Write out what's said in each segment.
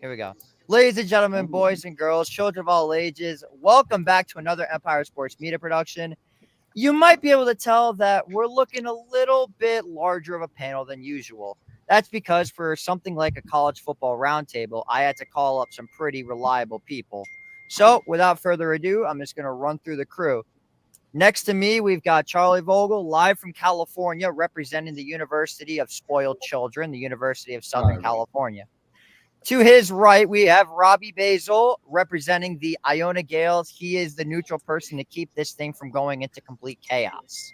Here we go. Ladies and gentlemen, boys and girls, children of all ages, welcome back to another Empire Sports Media production. You might be able to tell that we're looking a little bit larger of a panel than usual. That's because for something like a college football roundtable, I had to call up some pretty reliable people. So without further ado, I'm just going to run through the crew. Next to me, we've got Charlie Vogel, live from California, representing the University of Spoiled Children, the University of Southern California. To his right, we have Robbie Basil representing the Iona Gales. He is the neutral person to keep this thing from going into complete chaos.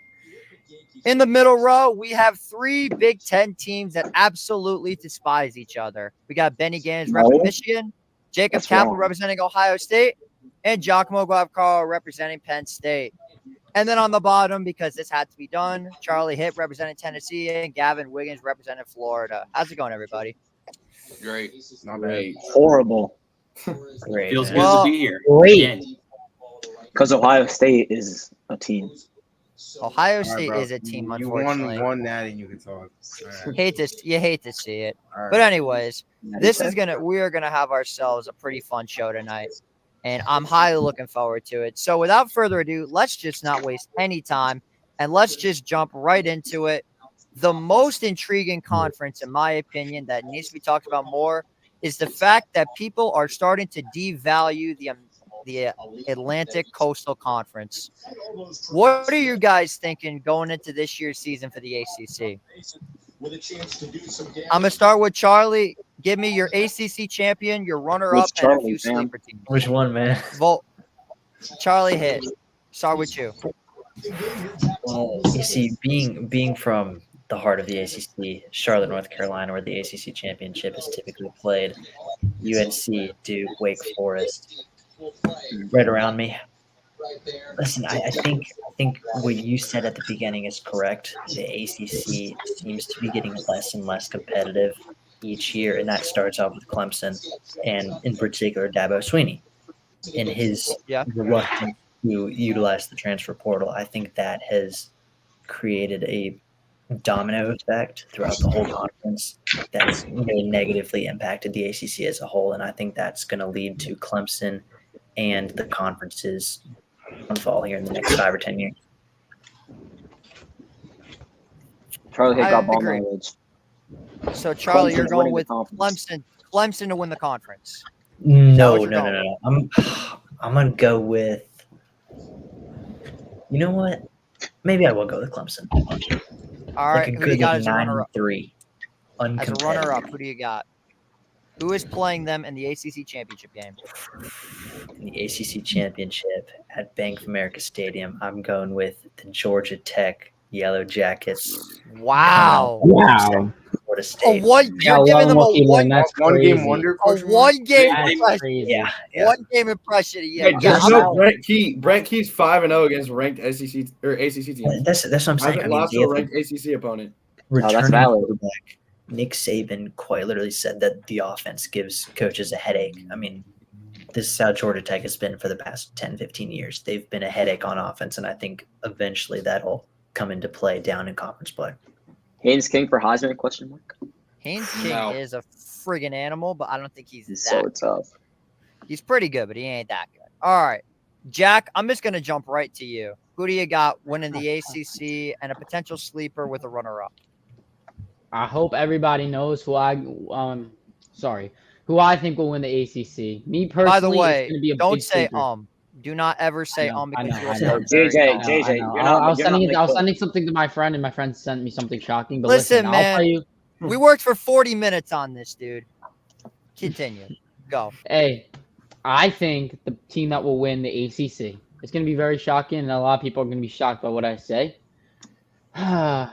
In the middle row, we have three Big Ten teams that absolutely despise each other. We got Benny Gans representing Michigan, Jacob Kaplan representing Ohio State, and Giacomo Guavcaro representing Penn State. And then on the bottom, because this had to be done, Charlie Hitt representing Tennessee and Gavin Wiggins representing Florida. How's it going, everybody? Great. Not great. Horrible. Great. Feels good to be here. Great. Because Ohio State is a team. Ohio State is a team, unfortunately. You won that and you can talk. Right. You hate to see it. All right. But anyways, we are gonna have ourselves a pretty fun show tonight. And I'm highly looking forward to it. So without further ado, let's just not waste any time and let's just jump right into it. The most intriguing conference, in my opinion, that needs to be talked about more is the fact that people are starting to devalue the Atlantic Coastal Conference. What are you guys thinking going into this year's season for the ACC? I'm going to start with Charlie. Give me your ACC champion, your runner-up, and a few sleeper teams. Which one, man? Charlie Hitt. Start with you. Well, you see, being from the heart of the ACC, Charlotte, North Carolina, where the ACC championship is typically played, UNC, Duke, Wake Forest, right around me. Listen, I think what you said at the beginning is correct. The ACC seems to be getting less and less competitive each year, and that starts off with Clemson and, in particular, Dabo Swinney. In his reluctance to utilize the transfer portal, I think that has created a domino effect throughout the whole conference that's really negatively impacted the ACC as a whole, and I think that's going to lead to Clemson and the conference's fall here in the next 5 or 10 years. Charlie Hitt got ball knowledge. So Charlie, you're going with Clemson to win the conference. No. I'm gonna go with. You know what? Maybe I will go with Clemson. All right, who do you got as a 9-3. As a runner-up, who do you got? Who is playing them in the ACC championship game? In the ACC championship at Bank of America Stadium, I'm going with the Georgia Tech Yellow Jackets. Wow. Florida State. You're giving them a one-game wonder. One-game impression. Yeah. One-game impression. Brent Key's 5-0 against ranked SEC or ACC teams. That's what I'm saying. Lost to a ranked ACC opponent. That's valid. Quarterback Nick Saban quite literally said that the offense gives coaches a headache. I mean, this is how Georgia Tech has been for the past 10, 15 years. They've been a headache on offense, and I think eventually that'll come into play down in conference play. Haynes King for Heisman? Question mark. Haynes King is a friggin' animal, but I don't think he's so tough. He's pretty good, but he ain't that good. All right, Jack, I'm just going to jump right to you. Who do you got winning the ACC and a potential sleeper with a runner-up? I hope everybody knows who I think will win the ACC. Me personally, by the way, it's gonna be a don't big say sleeper. Do not ever say because JJ, I was sending something to my friend, and my friend sent me something shocking. But listen, man, I'll tell you, we worked for 40 minutes on this, dude. Continue. Go. Hey, I think the team that will win the ACC. It's going to be very shocking, and a lot of people are going to be shocked by what I say. Are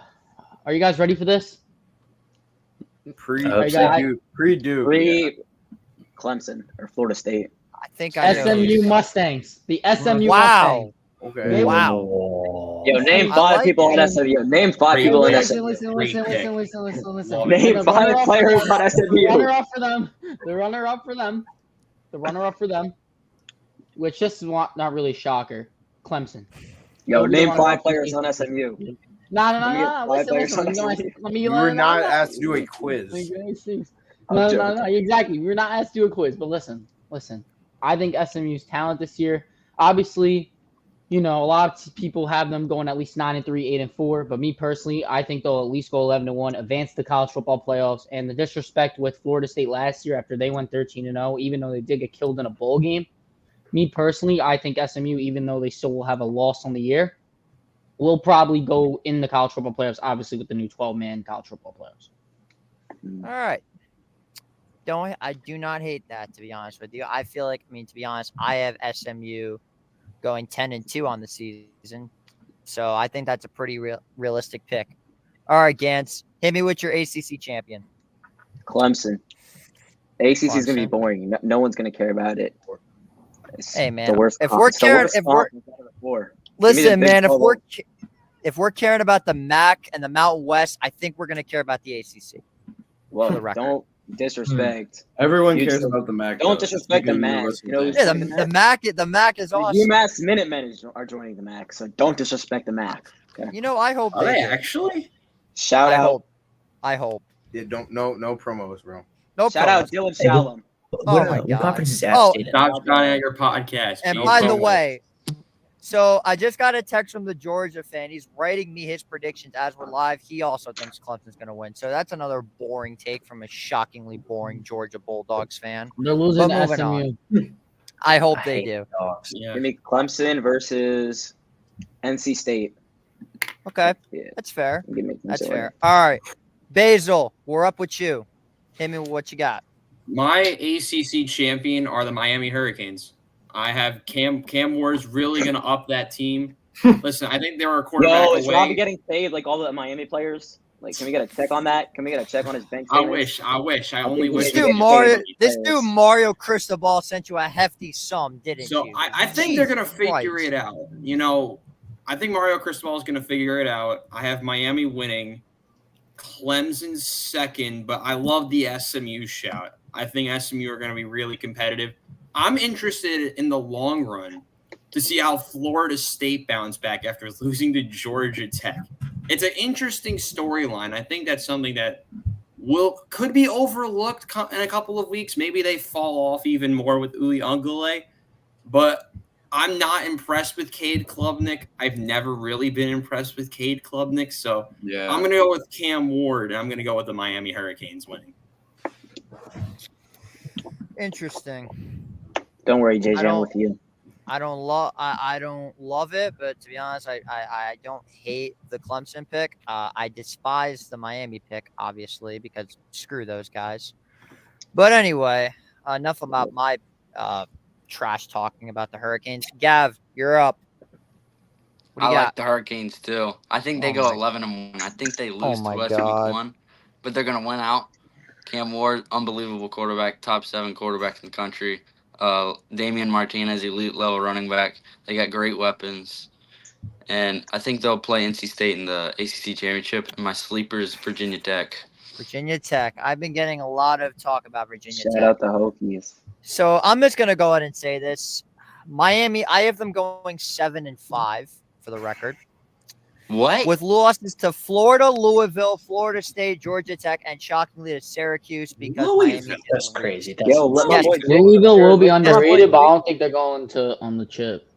you guys ready for this? Pre-Duke. Clemson or Florida State. I think I know. SMU Mustangs. The SMU Mustangs. Okay. Wow. Yo, name 5 people on SMU. Name 5 people on SMU. Listen. Name 5 players on SMU. The runner-up for them. Which just not really shocker. Clemson. Yo, name 5 players on SMU. No. Listen. You were not asked to do a quiz. No, exactly. We're not asked to do a quiz, but listen. I think SMU's talent this year, obviously, a lot of people have them going at least 9-3, 8-4. But me personally, I think they'll at least go 11-1, advance the college football playoffs. And the disrespect with Florida State last year after they went 13-0, even though they did get killed in a bowl game. Me personally, I think SMU, even though they still will have a loss on the year, will probably go in the college football playoffs, obviously with the new 12-man college football playoffs. All right. I do not hate that, to be honest with you. I feel like, to be honest, I have SMU going 10-2 on the season. So I think that's a pretty realistic pick. All right, Gantz, hit me with your ACC champion. Clemson. The ACC is going to be boring. No one's going to care about it. Hey, man. The worst listen, man, if we're caring about the MAC and the Mountain West, I think we're going to care about the ACC. Well, don't disrespect. Everyone cares about the MAC. Don't disrespect the MAC. The MAC is awesome. UMass Minutemen are joining the MAC, so don't disrespect the MAC. Okay? I hope Are they actually? Shout out. I hope. Yeah, no promos, bro. No Shout out Dylan Shalom. Oh my God. Conference is App State. Stop trying at your podcast. And by the way, so I just got a text from the Georgia fan. He's writing me his predictions as we're live. He also thinks Clemson's going to win. So that's another boring take from a shockingly boring Georgia Bulldogs fan. They're losing But to moving SMU. I hope they do. Yeah. Give me Clemson versus NC State. Okay. Yeah. That's fair. Give me That's Clemson. fair. All right. Basil, we're up with you. Hit me with what you got. My ACC champion are the Miami Hurricanes. I have Cam Ward's really going to up that team. Listen, I think they were a quarterback Yo, away. is Robbie getting paid like all the Miami players? Like, can we get a check on that? Can we get a check on his bench? I wish. I only wish. This dude Mario Cristobal sent you a hefty sum, didn't So you? I think they're going to figure it out. I think Mario Cristobal is going to figure it out. I have Miami winning, Clemson second, but I love the SMU shout. I think SMU are going to be really competitive. I'm interested in the long run to see how Florida State bounced back after losing to Georgia Tech. It's an interesting storyline. I think that's something that could be overlooked in a couple of weeks. Maybe they fall off even more with Uli Ungule. But I'm not impressed with Cade Klubnik. I've never really been impressed with Cade Klubnik. So I'm going to go with Cam Ward, and I'm going to go with the Miami Hurricanes winning. Interesting. Don't worry, JJ, I'm with you. I don't love it, but to be honest, I don't hate the Clemson pick. I despise the Miami pick, obviously, because screw those guys. But anyway, enough about my trash talking about the Hurricanes. Gav, you're up. What do you got? like the Hurricanes too. I think they go 11-1. I think they lose to West Week 1, but they're gonna win out. Cam Ward, unbelievable quarterback, top 7 quarterback in the country. Damian Martinez, elite level running back. They got great weapons. And I think they'll play NC State in the ACC championship. And my sleeper is Virginia Tech. Virginia Tech. I've been getting a lot of talk about Virginia Tech. Shout out the Hokies. So I'm just going to go ahead and say this. Miami, I have them going 7-5 for the record. What? With losses to Florida, Louisville, Florida State, Georgia Tech, and shockingly to Syracuse because Miami. That's crazy. Louisville will be underrated, but I don't think they're going on the chip.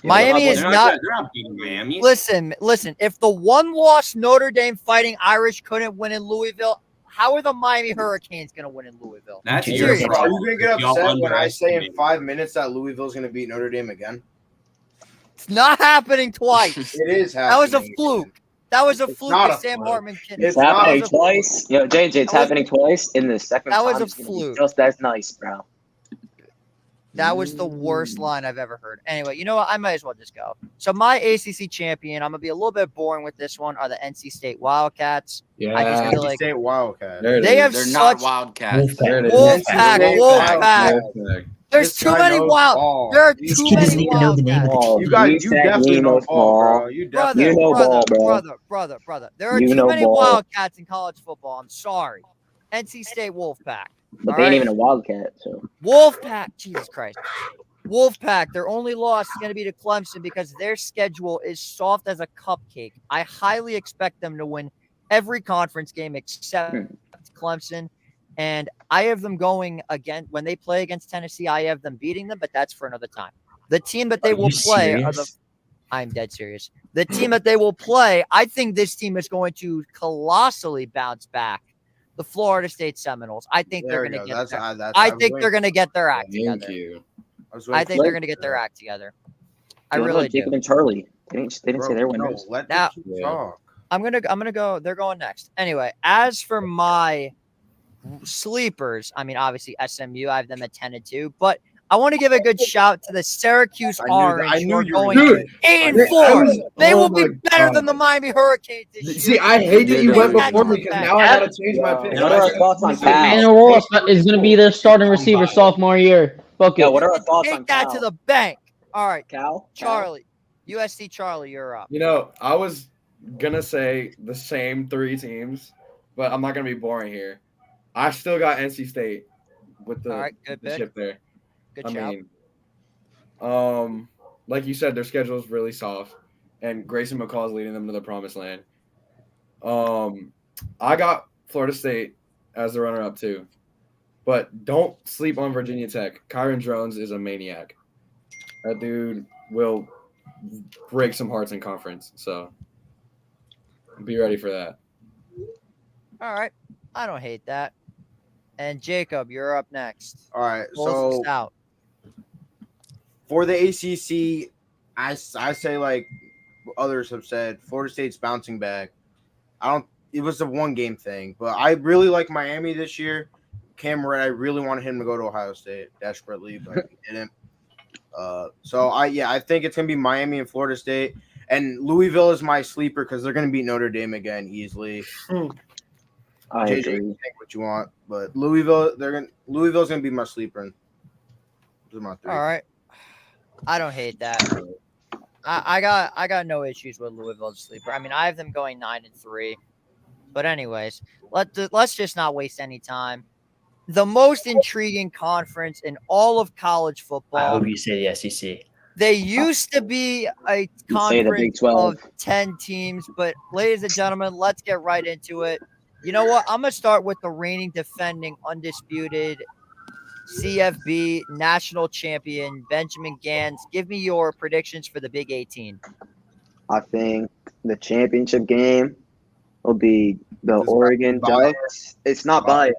Miami is not. They're not beating Miami. Listen. If the one-loss Notre Dame Fighting Irish couldn't win in Louisville, how are the Miami Hurricanes going to win in Louisville? That's Are your you problem. going to get upset when I say in 5 minutes that Louisville's going to beat Notre Dame again? It's not happening twice. It is happening. That was a fluke. That was a It's fluke not that a Sam fluke. Hartman. It's happening twice. Yo, JJ, it's happening twice in the second That time. was a fluke. That's nice, bro. That was the worst line I've ever heard. Anyway, you know what? I might as well just go. So my ACC champion, I'm going to be a little bit boring with this one, are the NC State Wildcats. Yeah, I just feel NC like State Wildcat. they They're not Wildcats. Wolfpack. There's too many wild. There are too many Wildcats. You definitely know ball, bro. You definitely Brother. There are too many Wildcats in college football. I'm sorry. NC State Wolfpack. But they ain't even a Wildcat, so. Wolfpack. Jesus Christ. Wolfpack, their only loss is going to be to Clemson because their schedule is soft as a cupcake. I highly expect them to win every conference game except Clemson. And I have them going again when they play against Tennessee. I have them beating them, but that's for another time. The team that they will play are the. I'm dead serious. The team that they will play, I think this team is going to colossally bounce back. The Florida State Seminoles. I think they're going to get. I think they're going to get their act together. Thank you. I think they're going to get their act together. I really do. Jacob and Charlie. They didn't say their winners. Now, I'm gonna go. They're going next. Anyway, as for my sleepers, I mean, obviously SMU, I have them at 10-2, but I want to give a good shout to the Syracuse Orange. I knew you were going 8-4. They will be better God. than the Miami Hurricanes this year. See, I hate that you went before me because now I gotta change my opinion. What are our thoughts on Cal? Daniel Ross is going to be their starting receiver sophomore year. Book it. Yeah, what are our thoughts on Take that Cal? to the bank. All right, Cal? Charlie, USC Charlie, you're up. You know, I was gonna say the same 3 teams, but I'm not gonna be boring here. I still got NC State with the, All right, good the pick. ship there. Good I shout. mean, like you said, their schedule is really soft, and Grayson McCall is leading them to the promised land. I got Florida State as the runner-up too, but don't sleep on Virginia Tech. Kyron Drones is a maniac. That dude will break some hearts in conference, so be ready for that. All right, I don't hate that. And Jacob, you're up next. All right, Close so us out. for the ACC, I say like others have said, Florida State's bouncing back. It was a 1-game thing, but I really like Miami this year. Cameron, I really wanted him to go to Ohio State desperately, but he didn't. So I think it's gonna be Miami and Florida State, and Louisville is my sleeper because they're gonna beat Notre Dame again easily. I JJ, agree. you think what you want, but Louisville's gonna be my sleeper. Those are my 3. All right, I don't hate that. I got no issues with Louisville's sleeper. I mean, I have them going 9-3. But anyways, let's just not waste any time. The most intriguing conference in all of college I football. hope you say the SEC. They used to be a You say the conference Big 12. of 10 teams, but ladies and gentlemen, let's get right into it. You know what? I'm going to start with the reigning defending undisputed CFB national champion, Benjamin Gans. Give me your predictions for the Big 18. I think the championship game will be the Is Oregon that biased? Ducks. It's not biased.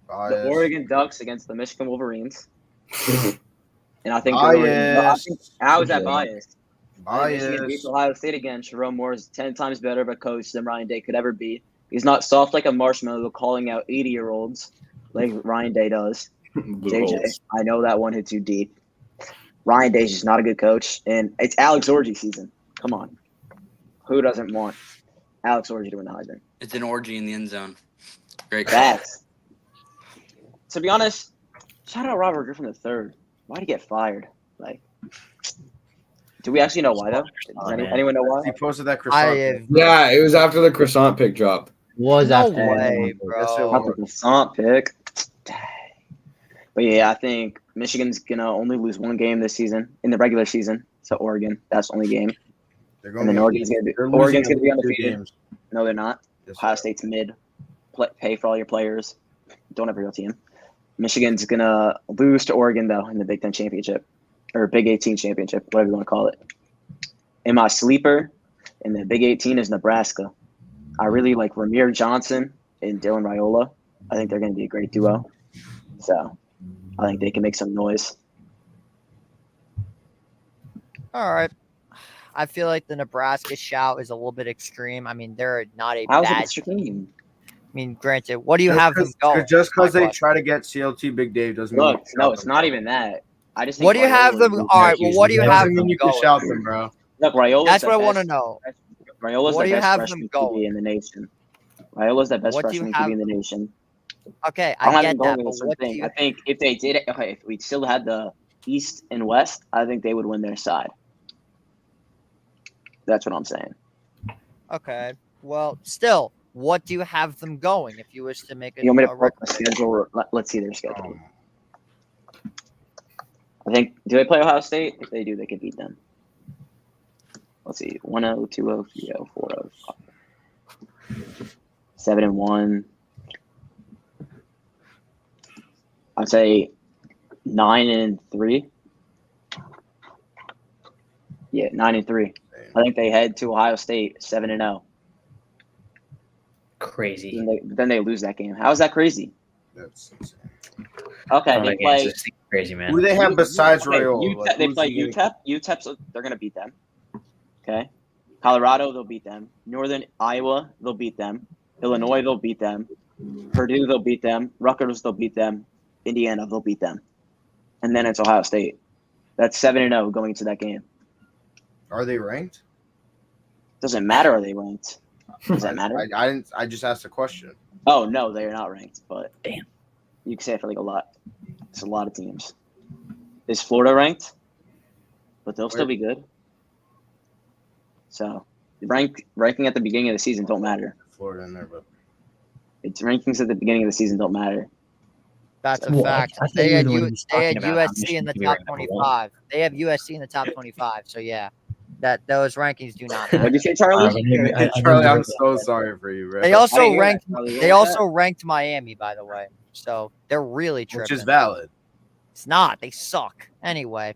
The Bias. Oregon Ducks against the Michigan Wolverines. And I think Bias. how is that biased? Bias. Michigan beats Ohio State again. Jerome Moore is 10 times better of a coach than Ryan Day could ever be. He's not soft like a marshmallow calling out 80-year-olds like Ryan Day does. JJ, I know that one hits you deep. Ryan Day's just not a good coach, and it's Alex Orgy season. Come on. Who doesn't want Alex Orgy to win the Heisman? It's an orgy in the end zone. Great call. Facts. To be honest, shout out Robert Griffin III. Why'd he get fired? Like, do we actually know why, though? Does anyone know why? He posted that croissant. Yeah, it was after the croissant pick dropped. Was No after way, Yes, it bro. was. Not the croissant pick. But yeah, I think Michigan's gonna only lose 1 game this season in the regular season to Oregon. That's the only game. They're And then Oregon's gonna be losing undefeated. games. No, they're not. Yes, Ohio sir. State's mid. Pay for all your players. Don't have a real team. Michigan's gonna lose to Oregon though in the Big 10 championship or Big 18 championship, whatever you want to call it. And my sleeper in the Big 18 is Nebraska. I really like Ramir Johnson and Dylan Raiola. I think they're going to be a great duo. So I think they can make some noise. All right. I feel like the Nebraska shout is a little bit extreme. I mean, they're not a How's it bad extreme? I mean, granted, what do you have them going? Just because My they question. try to get CLT Big Dave doesn't mean Look, you can no, shout it's them. not even that. I just think What do you have Raiola them? is- All right. Well, what do you have Doesn't them mean you can going? shout them, bro. Look, Raiola's That's the what I want to best- know. Raiola's What the do you best have them freshman going? QB in the nation. Raiola's the best What do you freshman have- QB in the nation. Okay, I don't I have get them going that, with but a certain what do thing. you? I think if they did it, okay, if we still had the East and West, I think they would win their side. That's what I'm saying. Okay. Well, still, what do you have them going? If you wish to make You want me to a pull up record, the schedule? Let's see their schedule. I think, do they play Ohio State? If they do, they could beat them. Let's see. 1-0, 2-0, 3-0, 4-0, 7-1. I'd say 9-3. Yeah, 9-3. I think they head to Ohio State 7-0. Crazy. Then they lose that game. How is that crazy? That's insane. Okay, They play crazy, man. Who do they have besides okay, Rayola? they play UTEP. UTEP's they're gonna beat them. Okay, Colorado they'll beat them. Northern Iowa they'll beat them. Illinois they'll beat them. Purdue they'll beat them. Rutgers they'll beat them. Indiana they'll beat them. And then it's Ohio State. That's 7-0 going into that game. Are they ranked? Doesn't matter. Are they ranked? Does that matter? I didn't. I just asked a question. Oh no, they are not ranked. But damn, you can say it for like a lot. It's a lot of teams. Is Florida ranked? But they'll still be good. So ranking at the beginning of the season don't matter. Florida in there, but It's rankings at the beginning of the season don't matter. That's a Well, fact. I thought They you had, were the one who was talking about how USC Michigan in the could be top ranked number 25. They have USC in the top 25. So yeah, that those rankings do not What'd matter. you say, Charlie? Charlie, I'm so sorry for you, bro. They also I hear ranked. that, Charlie. What They was also ranked Miami, by the way. So they're really tripping. Which is valid. It's not. They suck. Anyway,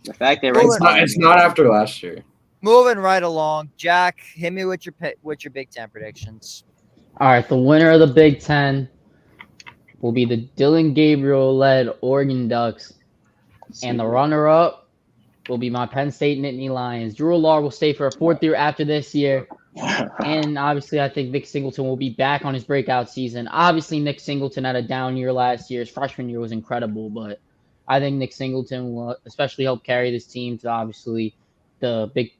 the fact they ranked It's not after last year. moving right along. Jack, hit me with your Big Ten predictions. All right, the winner of the Big Ten will be the Dylan Gabriel-led Oregon Ducks, and the runner-up will be my Penn State Nittany Lions. Drew Allard will stay for a fourth year after this year, and obviously I think Nick Singleton will be back on his breakout season. Obviously, Nick Singleton had a down year last year. His freshman year was incredible, but I think Nick Singleton will especially help carry this team to obviously the Big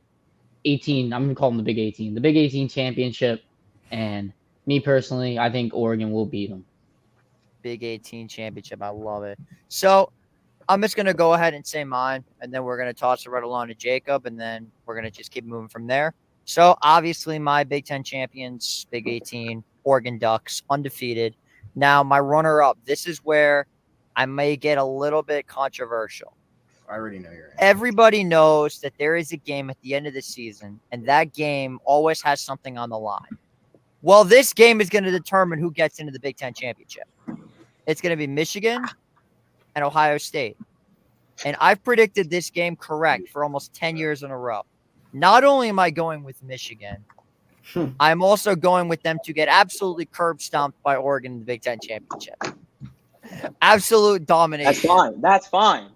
18. I'm going to call them the Big 18. The Big 18 championship, and me personally, I think Oregon will beat them. Big 18 championship. I love it. So I'm just going to go ahead and say mine, and then we're going to toss it right along to Jacob, and then we're going to just keep moving from there. So obviously my Big 10 champions, Big 18, Oregon Ducks, undefeated. Now my runner-up, this is where I may get a little bit controversial. I already know your answer. Everybody knows that there is a game at the end of the season, and that game always has something on the line. Well, this game is going to determine who gets into the Big Ten championship. It's going to be Michigan and Ohio State. And I've predicted this game correct for almost 10 years in a row. Not only am I going with Michigan, I'm also going with them to get absolutely curb stomped by Oregon in the Big Ten championship. Absolute domination. That's fine.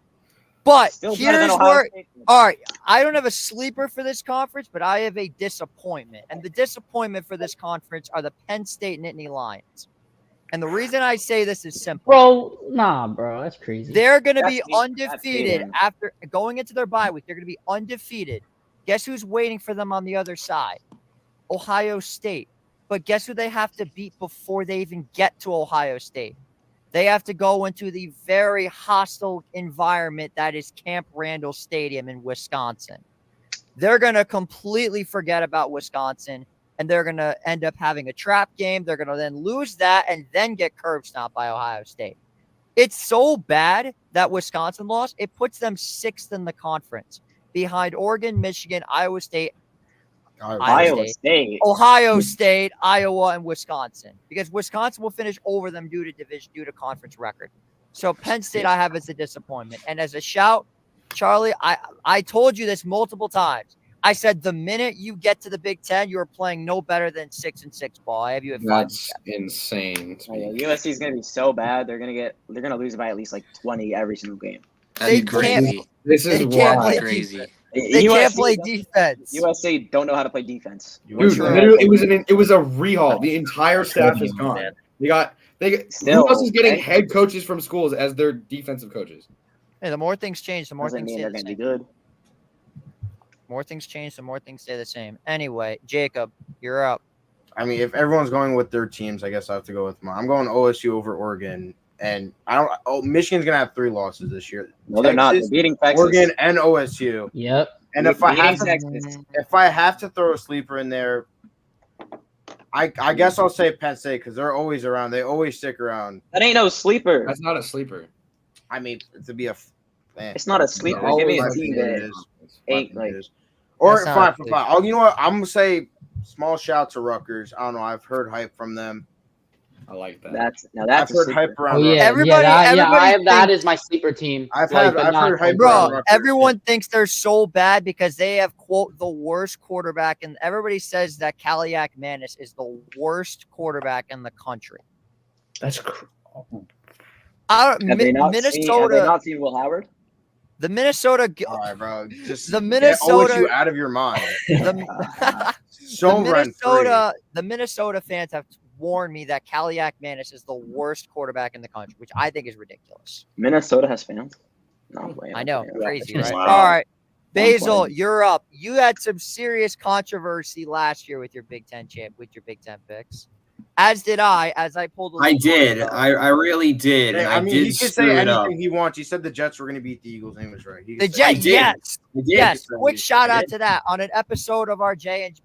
But Still better than here's Ohio where State. all right, I don't have a sleeper for this conference, but I have a disappointment. And the disappointment for this conference are the Penn State Nittany Lions. And the reason I say this is simple. Bro, that's crazy. They're going to That's be cheating. undefeated That's after going into their bye week. They're going to be undefeated. Guess who's waiting for them on the other side? Ohio State. But guess who they have to beat before they even get to Ohio State? They have to go into the very hostile environment that is Camp Randall Stadium in Wisconsin. They're going to completely forget about Wisconsin, and they're going to end up having a trap game. They're going to then lose that and then get curb stomped by Ohio State. It's so bad that Wisconsin lost. It puts them 6th in the conference behind Oregon, Michigan, Iowa State, Iowa State. Ohio State, Iowa, and Wisconsin, because Wisconsin will finish over them due to conference record. So Penn State I have as a disappointment. And as a shout, Charlie, I told you this multiple times. I said the minute you get to the Big Ten, you're playing no better than 6-6 ball. I have you at 5. That's insane. Oh, yeah, USC is going to be so bad. They're going to lose by at least like 20 every single game. That's crazy. This is That's crazy. They can't play defense. USC don't know how to play defense. Dude, literally, it was a rehaul. The entire staff is gone. Who else is getting head coaches from schools as their defensive coaches? Hey, the more things change, the more Doesn't things mean stay they're the going to same. be good. More things change, the more things stay the same. Anyway, Jacob, you're up. I mean, if everyone's going with their teams, I guess I have to go with mine. I'm going OSU over Oregon, and Michigan's gonna have 3 losses this year. No, they're not. They're beating Texas. Oregon and OSU. Yep. And if I have to throw a sleeper in there, I guess I'll say Penn State because they're always around. They always stick around. That ain't no sleeper. That's not a sleeper. I mean, to be a it's not a sleeper. Give me a team that ain't like. Or fine. Oh, you know what? I'm gonna say small shout to Rutgers. I don't know. I've heard hype from them. I like that. That's I've a heard sleeper. hype around. Oh yeah, Everybody- I have that thinks- is my sleeper team. I've but heard not hype Bro, around Rutgers. everyone thinks they're so bad because they have, quote, the worst quarterback. And everybody says that Kaliak Manis is the worst quarterback in the country. That's I don't, Have they not Minnesota, seen Will Howard? the Minnesota, All right, bro. Just the get Minnesota, OSU out of your mind. the, So the Minnesota fans have warned me that Kaliak Manis is the worst quarterback in the country, which I think is ridiculous. Minnesota has fans. No way. I know, crazy, right? Wow. All right, Basil, playing. you're up. You had some serious controversy last year with your Big Ten picks. As did I, as I pulled. I did. I really did. Hey, And I mean, did he could screw say it up. anything he wants. He said the Jets were going to beat the Eagles, and he was right. He The could say Jets, did. yes. I did. Yes, So quick shout out did. to that on an episode of our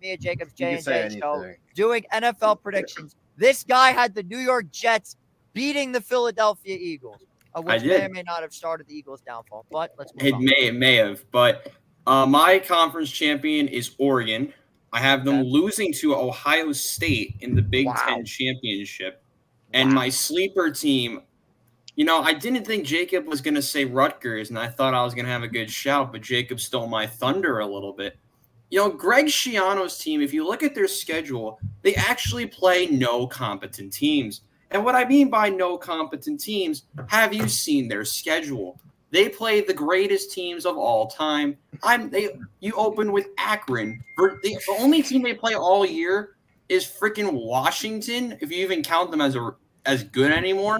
Mia Jacobs He could say J&J show anything. doing NFL predictions. This guy had the New York Jets beating the Philadelphia Eagles, which may did. or may not have started the Eagles' downfall. But let's move It on. may have, but my conference champion is Oregon. I have them Okay. losing to Ohio State in the Big Wow. Ten championship. And my sleeper team, I didn't think Jacob was going to say Rutgers, and I thought I was going to have a good shout, but Jacob stole my thunder a little bit. Greg Schiano's team, if you look at their schedule, they actually play no competent teams. And what I mean by no competent teams, have you seen their schedule? They play the greatest teams of all time. You open with Akron. The only team they play all year is freaking Washington, if you even count them as good anymore,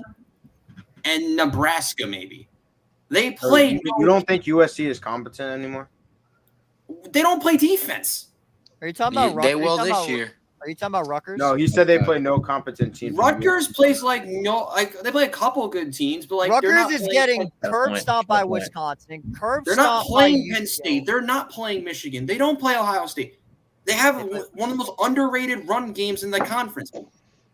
and Nebraska maybe. They play. You don't think USC is competent anymore? They don't play defense. Are you talking about Rutgers? They will this year. Are you talking about Rutgers? No, he said they play no competent teams. Rutgers plays they play a couple good teams, but they're not Rutgers is playing, getting curb point. stomped by Good point. Wisconsin and curb They're not stomped by playing Penn UCLA. State. They're not playing Michigan. They don't play Ohio State. They have one of the most underrated run games in the conference.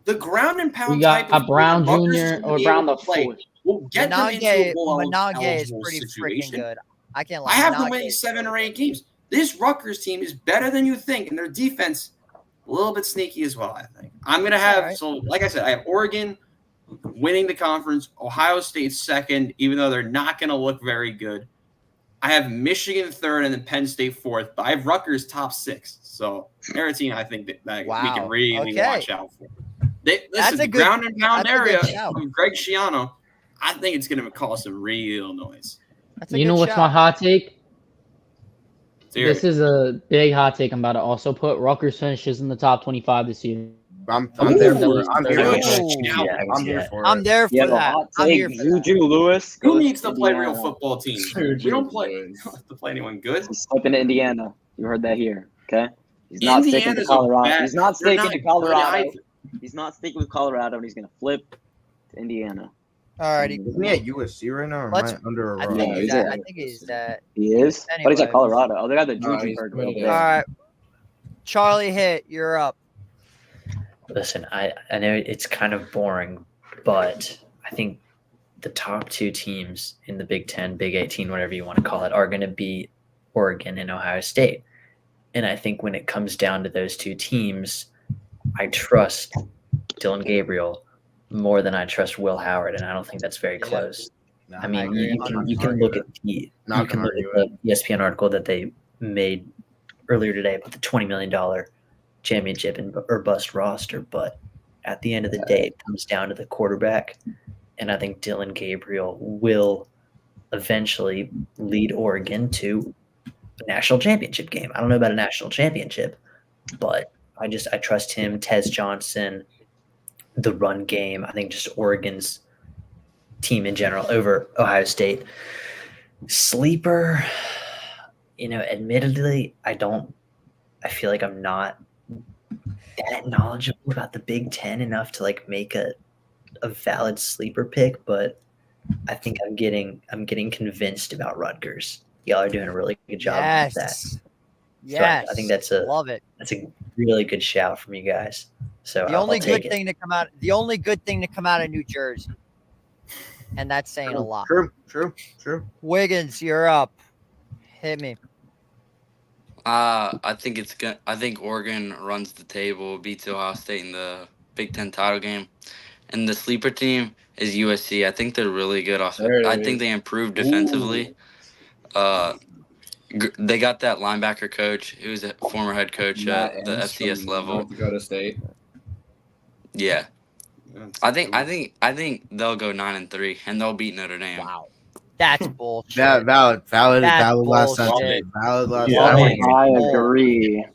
The ground and pound We got type a Brown Rutgers Jr. should or be Brown able the to play. fourth. We'll get them into a bowl Monange is eligible pretty freaking situation. good. I can't lie. I have them Monange winning is 7 or very 8 good. games. This Rutgers team is better than you think, and their defense a little bit sneaky as well, I think. I'm going to have, right. so like I said, I have Oregon winning the conference, Ohio State second, even though they're not going to look very good. I have Michigan third and then Penn State fourth, but I have Rutgers top 6. So they're a team I think that we Wow. can really Okay. watch out for. That's Listen, a the good- ground and pound that's a good area shout. of Greg Schiano, I think it's going to cause some real noise. That's a You good know what's shout. my hot take? Seriously. This is a big hot take. I'm about to also put Rutgers finishes in the top 25 this year. I'm Ooh. there for it. I'm here Ooh. for it. Yeah, I'm here for it. I'm there for You have a that. hot I'm take. here for that. Juju Lewis. Who goes needs to play Indiana. real football teams? Dude, We don't play. We Lewis. don't have to play anyone good. He's slipping to Indiana. You heard that here. Okay. He's not sticking to Indiana's a Colorado. bad- He's not they're sticking not to good Colorado. either. He's not sticking with Colorado, and he's going to flip to Indiana. All righty. Isn't he at USC right now? Or am Let's- I under a I rock? think Yeah, he's he's at. at- I think he's at. He is? But he's at Anyways. Colorado. Oh, they got the No, Juju he's bird coming over there. All there. right. Charlie Hit, you're up. Listen, I know it's kind of boring, but I think the top 2 teams in the Big 10, Big 18, whatever you want to call it, are going to be Oregon and Ohio State. And I think when it comes down to those 2 teams, I trust Dylan Gabriel more than I trust Will Howard, and I don't think that's very Yeah. close. Nah, I mean, agree. you can look at the Not gonna argue the ESPN article that they made earlier today about the $20 million championship or bust roster, but at the end of the day, it comes down to the quarterback, and I think Dylan Gabriel will eventually lead Oregon to a national championship game. I don't know about a national championship, but I trust him, Tez Johnson, the run game. I think just Oregon's team in general over Ohio State. Sleeper, admittedly, I feel like I'm not that knowledgeable about the Big Ten enough to make a valid sleeper pick, but I think I'm getting convinced about Rutgers. Y'all are doing a really good job with that. Yes. So Yes. I think that's love it. a really good shout from you guys. So The only I'll good take it. thing to come out of New Jersey, and that's saying a lot. True. Wiggins, you're up. Hit me. I think it's good. I think Oregon runs the table, beats Ohio State in the Big Ten title game, and the sleeper team is USC. I think they're really good. There it I is. think they improved defensively. They got that linebacker coach who's a former head coach Matt at the Enns FCS from level. North Dakota State. Yeah, I think they'll go 9-3 and they'll beat Notre Dame. Wow. That's bullshit. Valid That's last bullshit. sentence. Valid last Yeah, I don't sentence. think I Bull. agree.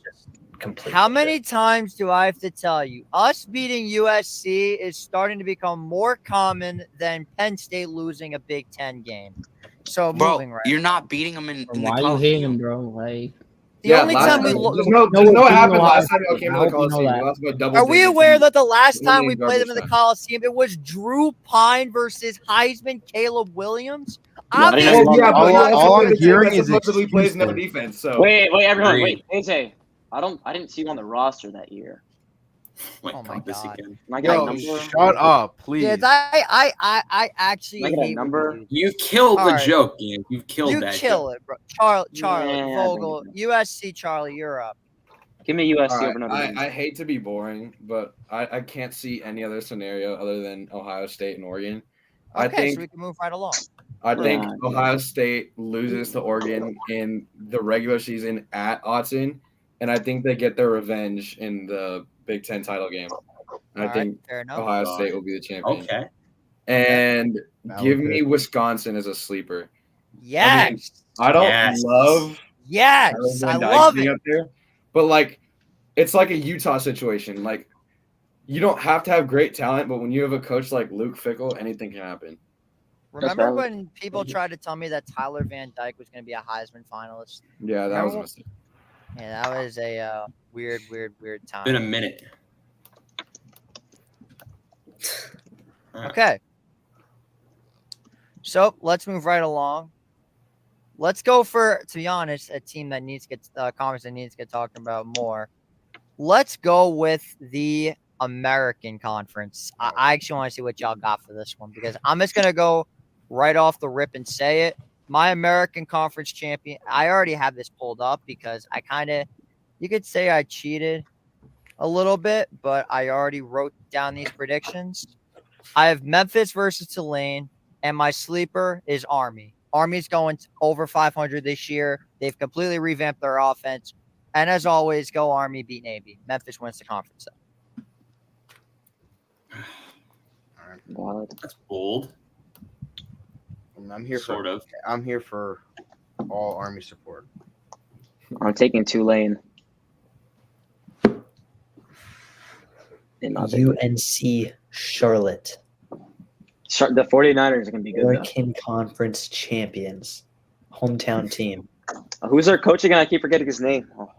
Complete. How many times do I have to tell you? Us beating USC is starting to become more common than Penn State losing a Big Ten game. So Bro, moving right. you're not beating them in the Why are you Coliseum. hating, bro? Like, The only last time we just lo- know No, what you happened know last I- time y'all came to I the hope you know Coliseum. that. You lost by double Are we digits aware and that the last time winning we played them in the garbage time. Coliseum, it was Drew Pine versus Heisman Caleb Williams? Yeah, I didn't Obviously, know Well, yeah, but all- he not- also all played I'm the team hearing that is supposedly plays no excuses. defense. So Wait, everyone, Agreed. wait, AJ. I didn't see you on the roster that year. Oh my this God. again. Can I get a Yo, number? shut up, please. Yeah, I actually Can I get a hate when number? you do. You killed All the right. joke, Ian. You've killed You that kill joke. it, bro. Charlie, Yeah, Vogel, bring USC, Charlie, you're up. Give me USC all right, over Notre Dame. I hate to be boring, but I can't see any other scenario other than Ohio State and Oregon. I Okay, think so we can move right along. I think Yeah. Ohio State loses to Oregon in the regular season at Autzen, and I think they get their revenge in the Big Ten title game. And All I think right, fair enough. Ohio State will be the champion. Okay. And Valid give pick. me Wisconsin as a sleeper. Yes. I don't Yes. love Yes. Tyler Van I Dyke love being it. up there, but like it's like a Utah situation. Like you don't have to have great talent, but when you have a coach like Luke Fickell, anything can happen. Remember valid. when people tried to tell me that Tyler Van Dyke was going to be a Heisman finalist? Yeah, that was a Remember- mistake. Yeah, that was a weird time. Been a minute. Okay. So let's move right along. Let's go for, to be honest, a team that needs to get conference that needs to get talked about more. Let's go with the American Conference. I actually want to see what y'all got for this one because I'm just gonna go right off the rip and say it. My American Conference champion. I already have this pulled up because you could say I cheated a little bit, but I already wrote down these predictions. I have Memphis versus Tulane, and my sleeper is Army. Army's going over 500 this year. They've completely revamped their offense. And as always, go Army, beat Navy. Memphis wins the conference. Valid. That's bold. I'm here Sort for. of. I'm here for all Army support. I'm taking Tulane. In my opinion. UNC Charlotte, The 49ers are going to be good, though. American Conference champions, hometown team. Who's their coach again? I keep forgetting his name. Oh,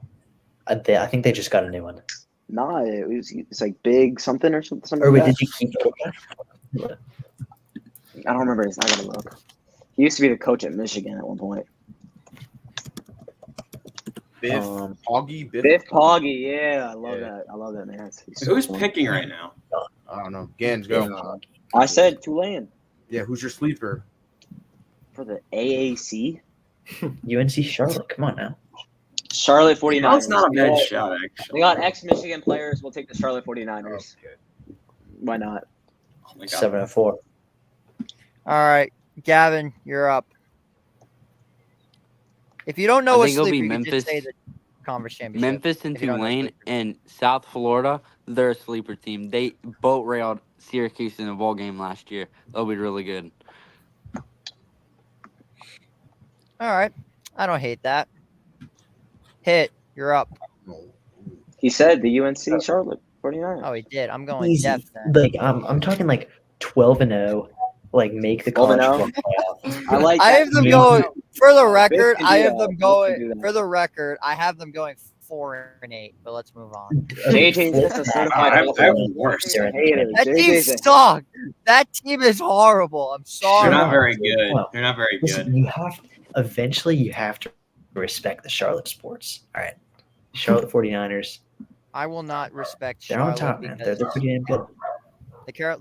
I think they just got a new one. nah, it's like Big something or something. Or wait, like did you keep that. I don't remember his name. I got to look. He used to be the coach at Michigan at one point. Biff Poggy. Biff Poggy, yeah, I love that. I love that man. He's so Who's fun. picking right now? I don't know. Gans, go. I said Tulane Yeah, who's your sleeper? for the AAC. UNC Charlotte? Come on now. Charlotte 49ers. That's not a bad They shot, actually. They got ex-Michigan players. We'll take the Charlotte 49ers. Okay. Why not? Oh my God. 7-4. All right, Gavin, you're up. If you don't know I a think it'll sleeper, be you can Memphis. just say the conference championship. Memphis and if you don't know Tulane sleepers. and South Florida, they're a sleeper team. They boat railed Syracuse in a bowl game last year. They'll be really good. All right, I don't hate that. Hit, you're up. He said the UNC Charlotte 49ers. Oh, he did. I'm going Easy. depth then. Like I'm talking like 12-0. Like make the college 12-0? football playoff. I like I that. have them Biff- going for the Biff record. can do I have that. them Biff can do going that. for the record. I have them going 4-8. But let's move on. JJ's just a certified I have hater. worse. Hater. That team JJ's a sucks. That team is horrible. I'm They're sorry. not very good. Well, They're not very Listen, good. eventually you have to respect the Charlotte sports. All right. Charlotte 49ers. I will not respect They're Charlotte on top, man. They're because pretty damn good.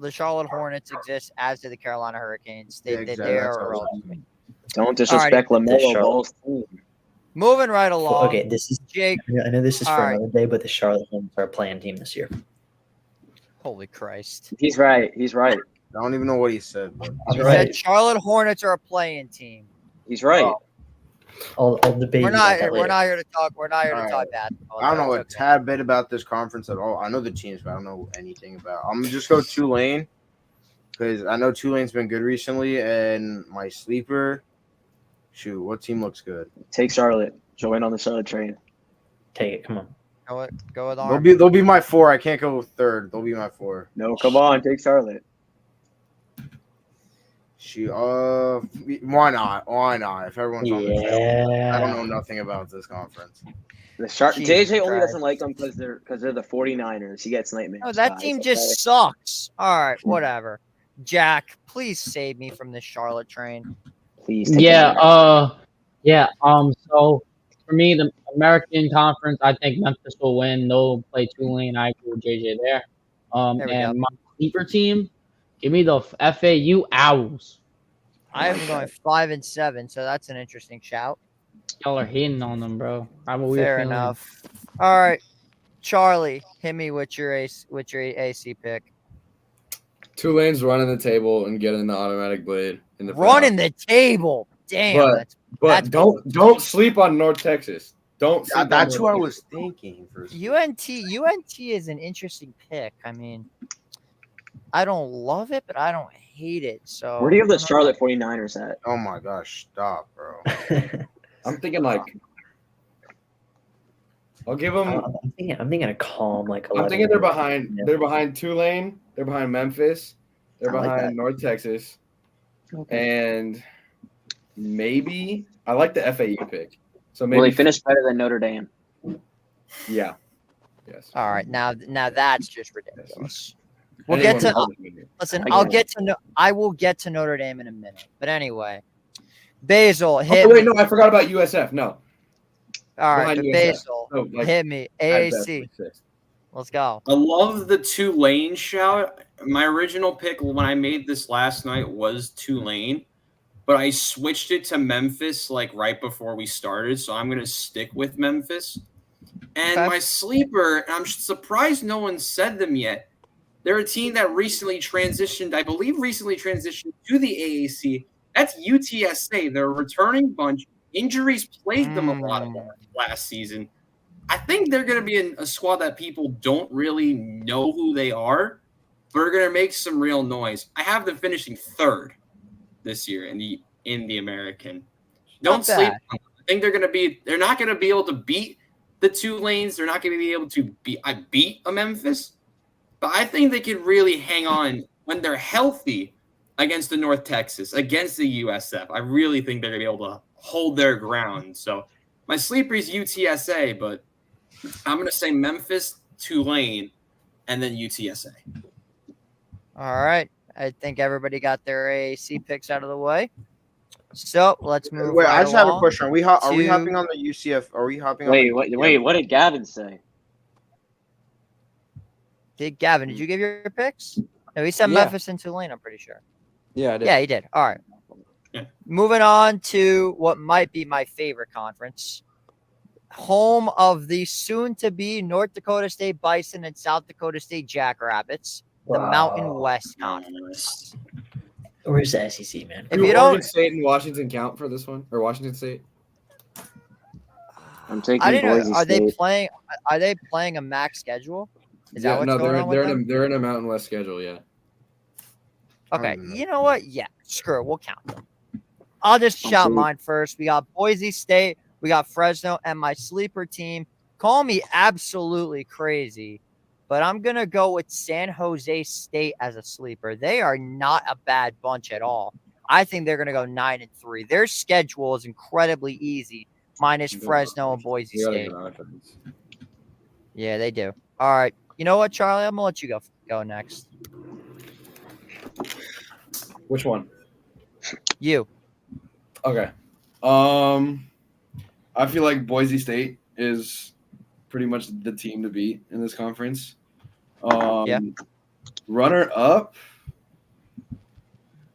the Charlotte Hornets exist, as do the Carolina Hurricanes. Yeah, They exactly. are That's what I was irrelevant. Don't disrespect The LaMelo Charlotte- Ball's team. Moving right along. Okay, this is. Jake, I know this is All for right. another day, but the Charlotte Hornets are a playing team this year. Holy Christ. He's right. He's right. I don't even know what he said. But He said Charlotte Hornets are a playing team. He's right. I'll debate We're you about that not later. here to talk. We're not here to talk basketball. I don't know a It's okay. tad bit about this conference at all. I know the teams, but I don't know anything about. I'm gonna just go Tulane because I know Tulane's been good recently, and my sleeper. Shoot, what team looks good? Take Charlotte. Join on the Charlotte train. Take it. Come on. Go with Arm. They'll be my 4. I can't go third. They'll be my 4. No, come on. Take Charlotte. Shoot, why not? Why not? If everyone's on the trail, I don't know nothing about this conference. JJ only doesn't like them because they're the 49ers. He gets nightmares. No, that team just sucks. All right, whatever. Jack, please save me from this Charlotte train. Please. So for me, the American Conference, I think Memphis will win. They'll play Tulane. I agree with JJ there. And my sleeper team, give me the FAU Owls. I am going 5-7, so that's an interesting shout. Y'all are hating on them, bro. I have a weird Fair feeling. enough. All right, Charlie, hit me with your AC pick. Tulane's running the table and getting the automatic blade in the Running the table. Damn. But don't sleep on North Texas. Don't. That's who I was thinking. UNT is an interesting pick. I mean, I don't love it, but I don't hate it. So where do you have the Charlotte 49ers at? Oh my gosh, stop, bro. I'm thinking like. I'll give them. I'm thinking a calm like. I'm thinking they're behind. Yeah. They're behind Tulane. They're behind Memphis. They're behind North Texas. Okay. And maybe I like the FAU pick. So maybe they finish better than Notre Dame. Yeah. Yes. All right. Now that's just ridiculous. We'll get to listen. I will get to Notre Dame in a minute. But anyway, Basil hit. Oh wait, no, I forgot about USF. No. All right, Basil hit me. AAC. Let's go. I love the Tulane shout. My original pick when I made this last night was Tulane, but I switched it to Memphis like right before we started, so I'm going to stick with Memphis. And my sleeper, and I'm surprised no one said them yet. They're a team that recently transitioned to the AAC. That's UTSA. They're a returning bunch. Injuries plagued them a lot last season. I think they're going to be a squad that people don't really know who they are, but are going to make some real noise. I have them finishing third this year in the American. Don't sleep. I think they're not going to be able to beat the Tulanes. They're not going to be able to beat a Memphis, but I think they could really hang on when they're healthy against the North Texas, against the USF. I really think they're going to be able to hold their ground. So my sleeper is UTSA, but I'm going to say Memphis, Tulane, and then UTSA. All right. I think everybody got their AAC picks out of the way. So let's move. Wait, I just have a question. Are we hopping on the UCF? Are we hopping? Wait. What did Gavin say? Gavin, did you give your picks? No, he said Memphis and Tulane. I'm pretty sure. Yeah, I did. Yeah, he did. All right. Yeah. Moving on to what might be my favorite conference. Home of the soon-to-be North Dakota State Bison and South Dakota State Jackrabbits, the Mountain West Conference. Where's the SEC, man? If you don't, Oregon State and Washington count for this one, or Washington State? I'm taking Boise State. Are they playing a MAC schedule? Is that what's going on with them? They're in a Mountain West schedule, yeah. Okay, you know what? Yeah, screw it. We'll count them. I'll just shout mine first. We got Boise State. We got Fresno, and my sleeper team. Call me absolutely crazy, but I'm going to go with San Jose State as a sleeper. They are not a bad bunch at all. I think they're going to go 9-3. Their schedule is incredibly easy, minus Fresno and Boise State. Yeah, they do. All right. You know what, Charlie? I'm going to let you go next. Which one? You. Okay. I feel like Boise State is pretty much the team to beat in this conference. Runner up.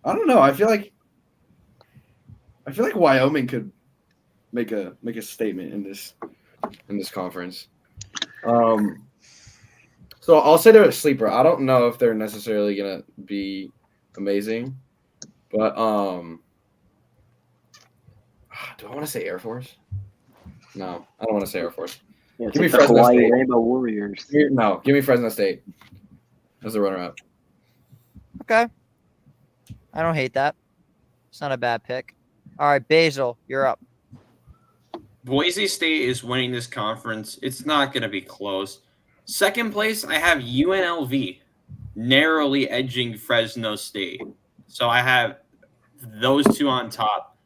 I don't know. I feel like Wyoming could make a statement in this conference. So I'll say they're a sleeper. I don't know if they're necessarily gonna be amazing, but do I want to say Air Force? No, I don't want to say Air Force. Yeah, Give me the Fresno Hawaii State. Rainbow Warriors. No, give me Fresno State as the runner-up. Okay. I don't hate that. It's not a bad pick. All right, Basil, you're up. Boise State is winning this conference. It's not going to be close. Second place, I have UNLV, narrowly edging Fresno State. So I have those two on top.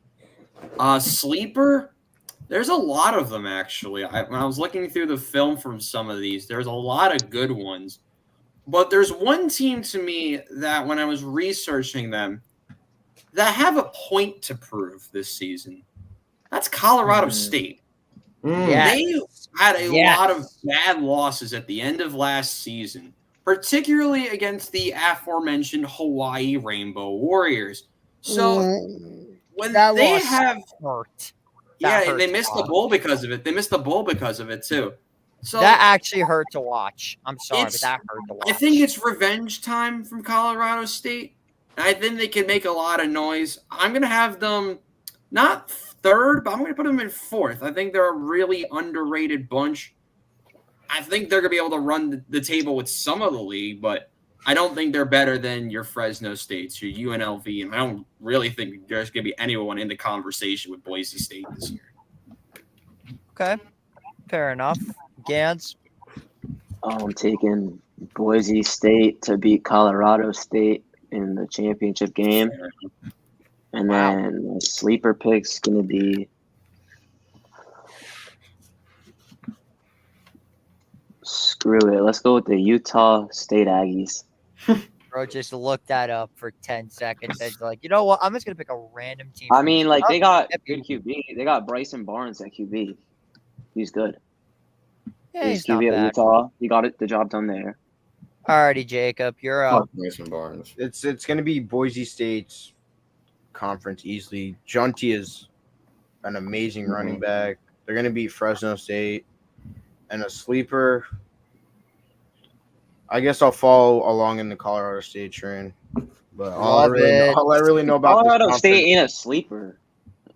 Sleeper, there's a lot of them, actually. When I was looking through the film from some of these, there's a lot of good ones. But there's one team to me that when I was researching them, that have a point to prove this season. That's Colorado State. Yes. They had a lot of bad losses at the end of last season, particularly against the aforementioned Hawaii Rainbow Warriors. So when that they loss have hurt. they missed the bowl because of it. They missed the bowl because of it too. So that actually hurt to watch. I'm sorry, but that hurt to watch. I think it's revenge time from Colorado State. I think they can make a lot of noise. I'm going to have them not third, but I'm going to put them in fourth. I think they're a really underrated bunch. I think they're going to be able to run the table with some of the league, but I don't think they're better than your Fresno States, your UNLV, and I don't really think there's going to be anyone in the conversation with Boise State this year. Okay, fair enough. Gans? I'm taking Boise State to beat Colorado State in the championship game. And then my sleeper pick's going to be screw it. Let's go with the Utah State Aggies. Bro just looked that up for 10 seconds. And like, you know what? I'm just going to pick a random team. I mean, like, they got good QB. They got Bryson Barnes at QB. He's good. Yeah, he's not QB bad. at Utah. He got the job done there. Alrighty, Jacob, you're up. Bryson Barnes. It's going to be Boise State's conference easily. Junty is an amazing running back. They're going to beat Fresno State. And a sleeper, I guess I'll follow along in the Colorado State train. But all I really know about Colorado State ain't a sleeper,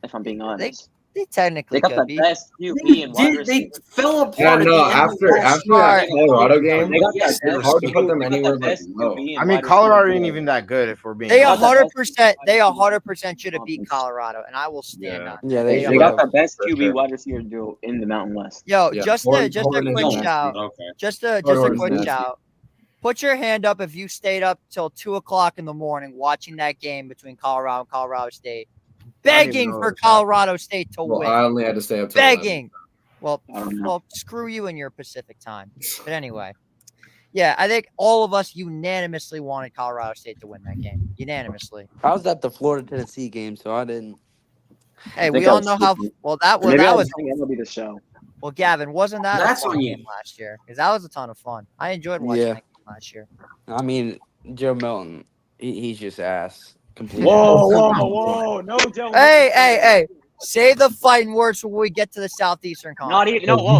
if I'm being honest. They technically they got the best QB in wide They receiver. fell apart. Yeah, no, after that Colorado game, They got it's hard to put them anywhere but low. I mean, Colorado ain't even that good if we're being They honest. 100% should have beat Colorado, and I will stand on. Yeah, They got the best QB wide receiver duo in the Mountain West. Yo, Yeah. just a quick shout. Okay. Just a quick nasty. shout. Put your hand up if you stayed up till 2:00 in the morning watching that game between Colorado and Colorado State, begging for Colorado State to Well, win. I only had to stay up till 11. Begging. Well, I don't know. screw you in your Pacific time. But anyway, yeah, I think all of us unanimously wanted Colorado State to win that game. Unanimously. I was at the Florida Tennessee game, so I didn't. Hey, we all know how well that was. That was MLB the show. well, Gavin, wasn't that That's a fun on you. game last year? Because that was a ton of fun. I enjoyed watching Yeah. that game last year. I mean, Joe Milton, he's just ass. Completely. Whoa. No, Joe. Hey. Save the fighting words when we get to the Southeastern Conference.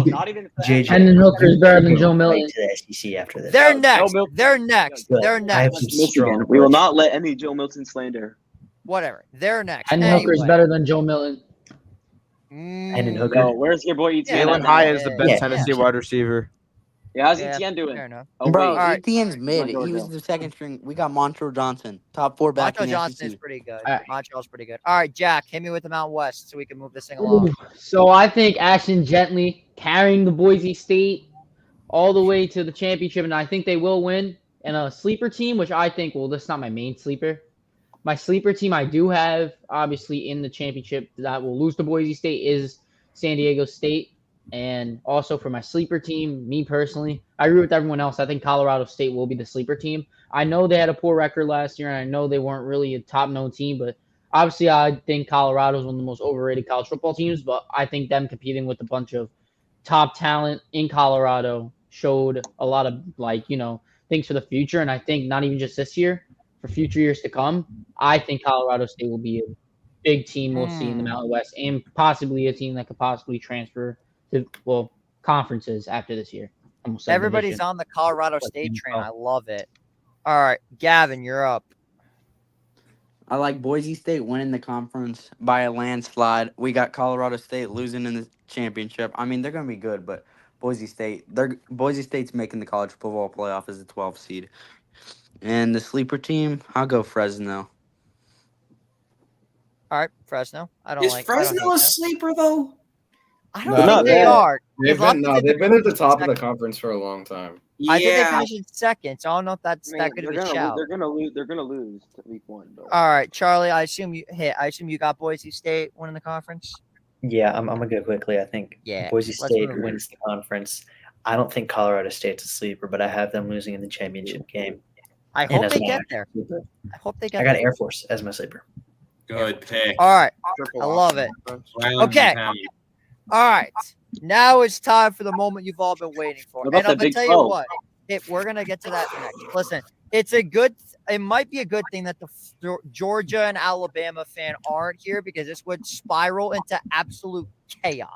Not even. JJ. Hendon Hooker is better than Joe Right Milton. to the SEC after this. They're next. Milton. They're next. But They're I have next. some Michigan. strong We will words. not let any Joe Milton slander. Whatever. They're next. Hendon Hooker is Anyway. better than Joe Milton. Hendon Hooker. No, where's your boy Etienne? Jalen Hyatt is the best Yeah. Tennessee wide receiver. Yeah, how's Yeah, Etienne doing? Fair enough. Oh, Bro, wait. Alright. Etienne's mid. Georgia. He was the second string. We got Montrell Johnson, top 4 back Montrell in the Johnson is SEC. pretty good. Alright. Montreal's pretty good. All right, Jack, hit me with the Mountain West so we can move this thing along. Ooh. So I think Ashton Gently carrying the Boise State all the way to the championship, and I think they will win. And a sleeper team, which I think, well, that's not my main sleeper. My sleeper team I do have, obviously, in the championship that will lose to Boise State is San Diego State. And also for my sleeper team, me personally, I agree with everyone else. I think Colorado State will be the sleeper team. I know they had a poor record last year, and I know they weren't really a top-known team, but obviously I think Colorado is one of the most overrated college football teams, but I think them competing with a bunch of top talent in Colorado showed a lot of, things for the future. And I think not even just this year, for future years to come, I think Colorado State will be a big team we'll see in the Mountain West and possibly a team that could possibly transfer to, conferences after this year. Almost said Everybody's division. on the Colorado Like State train. NFL. I love it. All right, Gavin, you're up. I like Boise State winning the conference by a landslide. We got Colorado State losing in the championship. I mean, they're going to be good, but Boise State's making the college football playoff as a 12 seed. And the sleeper team, I'll go Fresno. All right, Fresno. I don't Is hate Fresno a that. sleeper though? I don't No, think they bad. are. They've As long been, as no, they they've been at the finish top of the second. conference for a long time. I think they Yeah. finished in second, so I don't know if that's I that mean, good they're of a gonna shout. they're gonna lose. They're gonna lose to week 1. But All right, Charlie. I assume you got Boise State winning the conference. Yeah, I'm gonna go quickly. I think Yeah, Boise let's State move. wins the conference. I don't think Colorado State's a sleeper, but I have them losing in the championship game. I And hope as they my get actual there. sleeper, I hope they I get got there. Air Force as my sleeper. Good pick. All right. triple I love option it. offense. Round and Okay. pound. All right. Now it's time for the moment you've all been waiting for. What about And I'm the gonna Big tell you 12? what. We're gonna get to that next. Listen, it might be a good thing that the Georgia and Alabama fan aren't here because this would spiral into absolute chaos.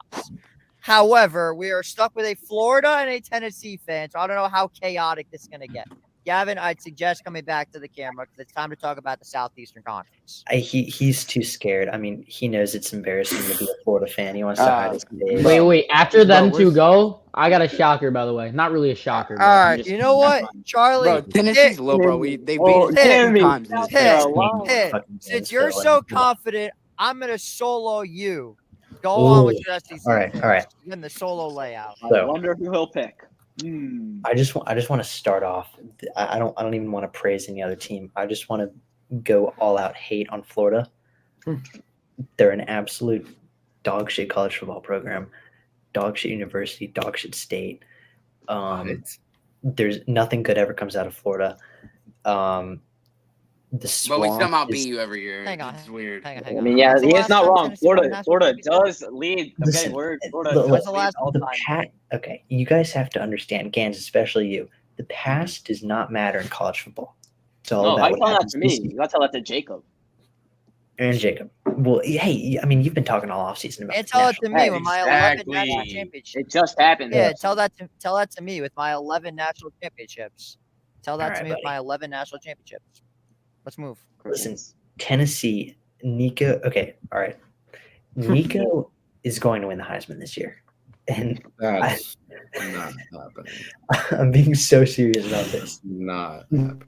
However, we are stuck with a Florida and a Tennessee fan, so I don't know how chaotic this is gonna get. Gavin, I'd suggest coming back to the camera because it's time to talk about the Southeastern Conference. He's too scared. I mean, he knows it's embarrassing to be a Florida fan. He wants to hide his face. Wait. After them Bro, two we're- go, I got a shocker, by the way. Not really a shocker. All but I'm right, just- you know what, Charlie? Bro, Tennessee's low, bro. They beat Oh, us Timmy, 2 times in this Timmy, game. Hey, since you're so confident, I'm gonna solo you. Go Ooh. on with your SEC. All right, all right. In the solo layout. I So- wonder who he'll pick. I just want to start off. I don't even want to praise any other team. I just want to go all out hate on Florida. They're an absolute dog shit college football program, dog shit university, dog shit state. There's nothing good ever comes out of Florida. The But we swamp somehow is- beat you every year. Hang on, It's weird. Hang on. I mean, yeah, When's the he is last not time wrong. Tennessee won a Florida national championship? does lead. I'm Listen, getting word. Florida look, does When's the lead last all the time. past. Okay, you guys have to understand, Gans, especially you. The past does not matter in college football. It's all No, about why you what telling that happens to this me? season. You got to tell that to Jacob. And Jacob. Well, hey, I mean, you've been talking all offseason about And the tell it to national- me with my 11 Exactly. national championships. It just happened. Yeah, tell that to me with my 11 national championships. Tell that All to right, me with buddy. my 11 national championships. Let's move. Listen, Tennessee, Nico. Okay, all right. Nico is going to win the Heisman this year. And That's not happening. I'm being so serious about this. Not happening.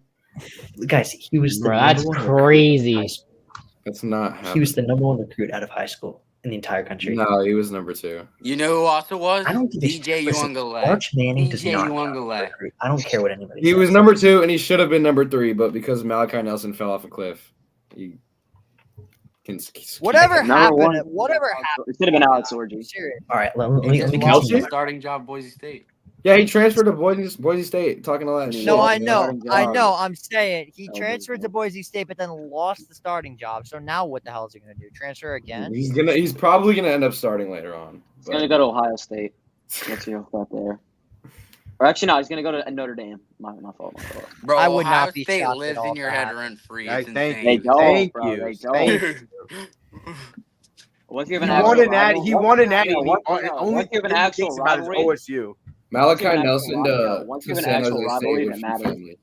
Guys, he was the Bro, that's number one recruit crazy. in high school. That's not happening. He was the number one recruit out of high school in the entire country. No, he was number 2. You know who also was? I don't think DJ listen, Uangale. Arch Manning does DJ not Uangale. recruit. I don't care what anybody He says. was number 2, and he should have been number 3, but because Malachi Nelson fell off a cliff, he can. Whatever Number happened, one. whatever happened. It should have been Alex Orji. I'm serious. All right, let He me just continue. lost the Kelsey? starting job at Boise State. Yeah, he transferred to Boise State, talking all that shit. No, I Yeah, know. starting I job. know. I'm saying he Oh, transferred to yeah. Boise State, but then lost the starting job. So now what the hell is he going to do? Transfer again? He's probably gonna end up starting later on. He's going to go to Ohio State. Let's see what's out there. Or actually, no, he's going to go to Notre Dame. My fault. Bro, I would Ohio not be State shocked at lives all in your if that head happened. rent free. Hey, It's thank insane. They you. don't, Thank bro. you. They Thank don't. Once you He have an won actual an natty. rivalry- He won an natty. Yeah, once- The yeah, only once you have an thing he actual thinks about is rivalry, OSU. Malachi Once you have an Nelson actual- once you to have an San actual Jose rivalry State that was matters. family.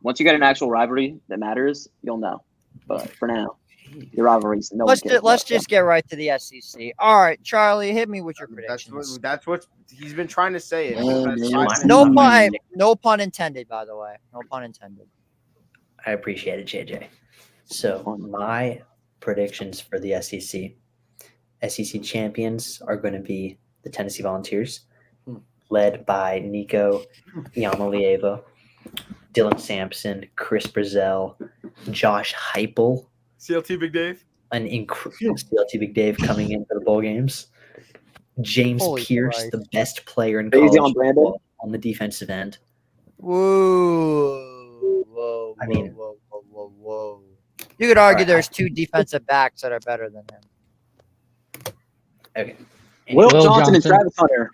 Once you get an actual rivalry that matters, you'll know. But for now, your rivalries, no Let's one cares. let's about. just get right to the SEC. All right, Charlie, hit me with your That's predictions. what he's been trying to say. It. Oh, That's man. 5 No minutes. pun, no pun intended, by the way. No pun intended. I appreciate it, JJ. So my predictions for the SEC champions are going to be the Tennessee Volunteers, led by Nico Iamaleava, Dylan Sampson, Chris Brazell, Josh Heupel, CLT Big Dave. an incredible CLT Big Dave coming in for the bowl games. James Holy Pierce, Christ. the best player in Easy college on Brandon. football on the defensive end. Whoa. I mean- Whoa. You could argue All right, there's two defensive backs that are better than him. Okay. Will Will Johnson and Johnson. Travis Hunter.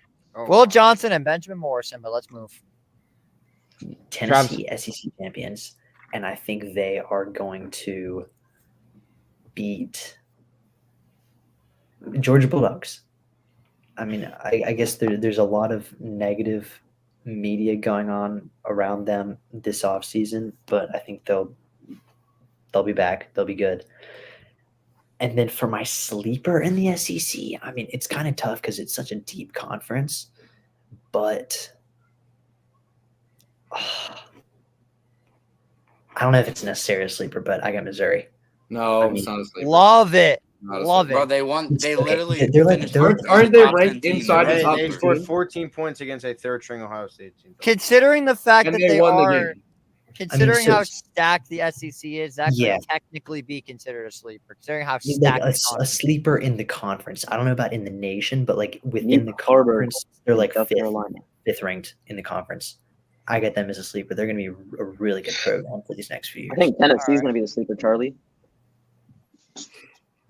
Will Johnson and Benjamin Morrison, but let's move. Tennessee SEC champions, and I think they are going to beat Georgia Bulldogs. I mean, I guess there's a lot of negative media going on around them this offseason, but I think they'll be back. They'll be good. And then for my sleeper in the SEC, I mean, it's kind of tough because it's such a deep conference, but I don't know if it's necessarily a sleeper, but I got Missouri. No, I mean, it's not a sleeper. Love it. Not a Love Bro, it. they won. They Okay, literally they're like- finished. they're like- as Aren't a they top ranked 10 team. inside the They, top they 15? scored 14 points against a third-string Ohio State team. Considering the fact And that they they won the are, game. considering so- how stacked the SEC is, that Yeah. could technically be considered a sleeper. Considering how like stacked a the conference is. sleeper in the conference. I don't know about in the nation, but like within Nick the Harbor conference, they're like South Carolina. fifth ranked in the conference. I get them as a sleeper. They're going to be a really good program for these next few years. I think Tennessee's Alright. going to be the sleeper, Charlie.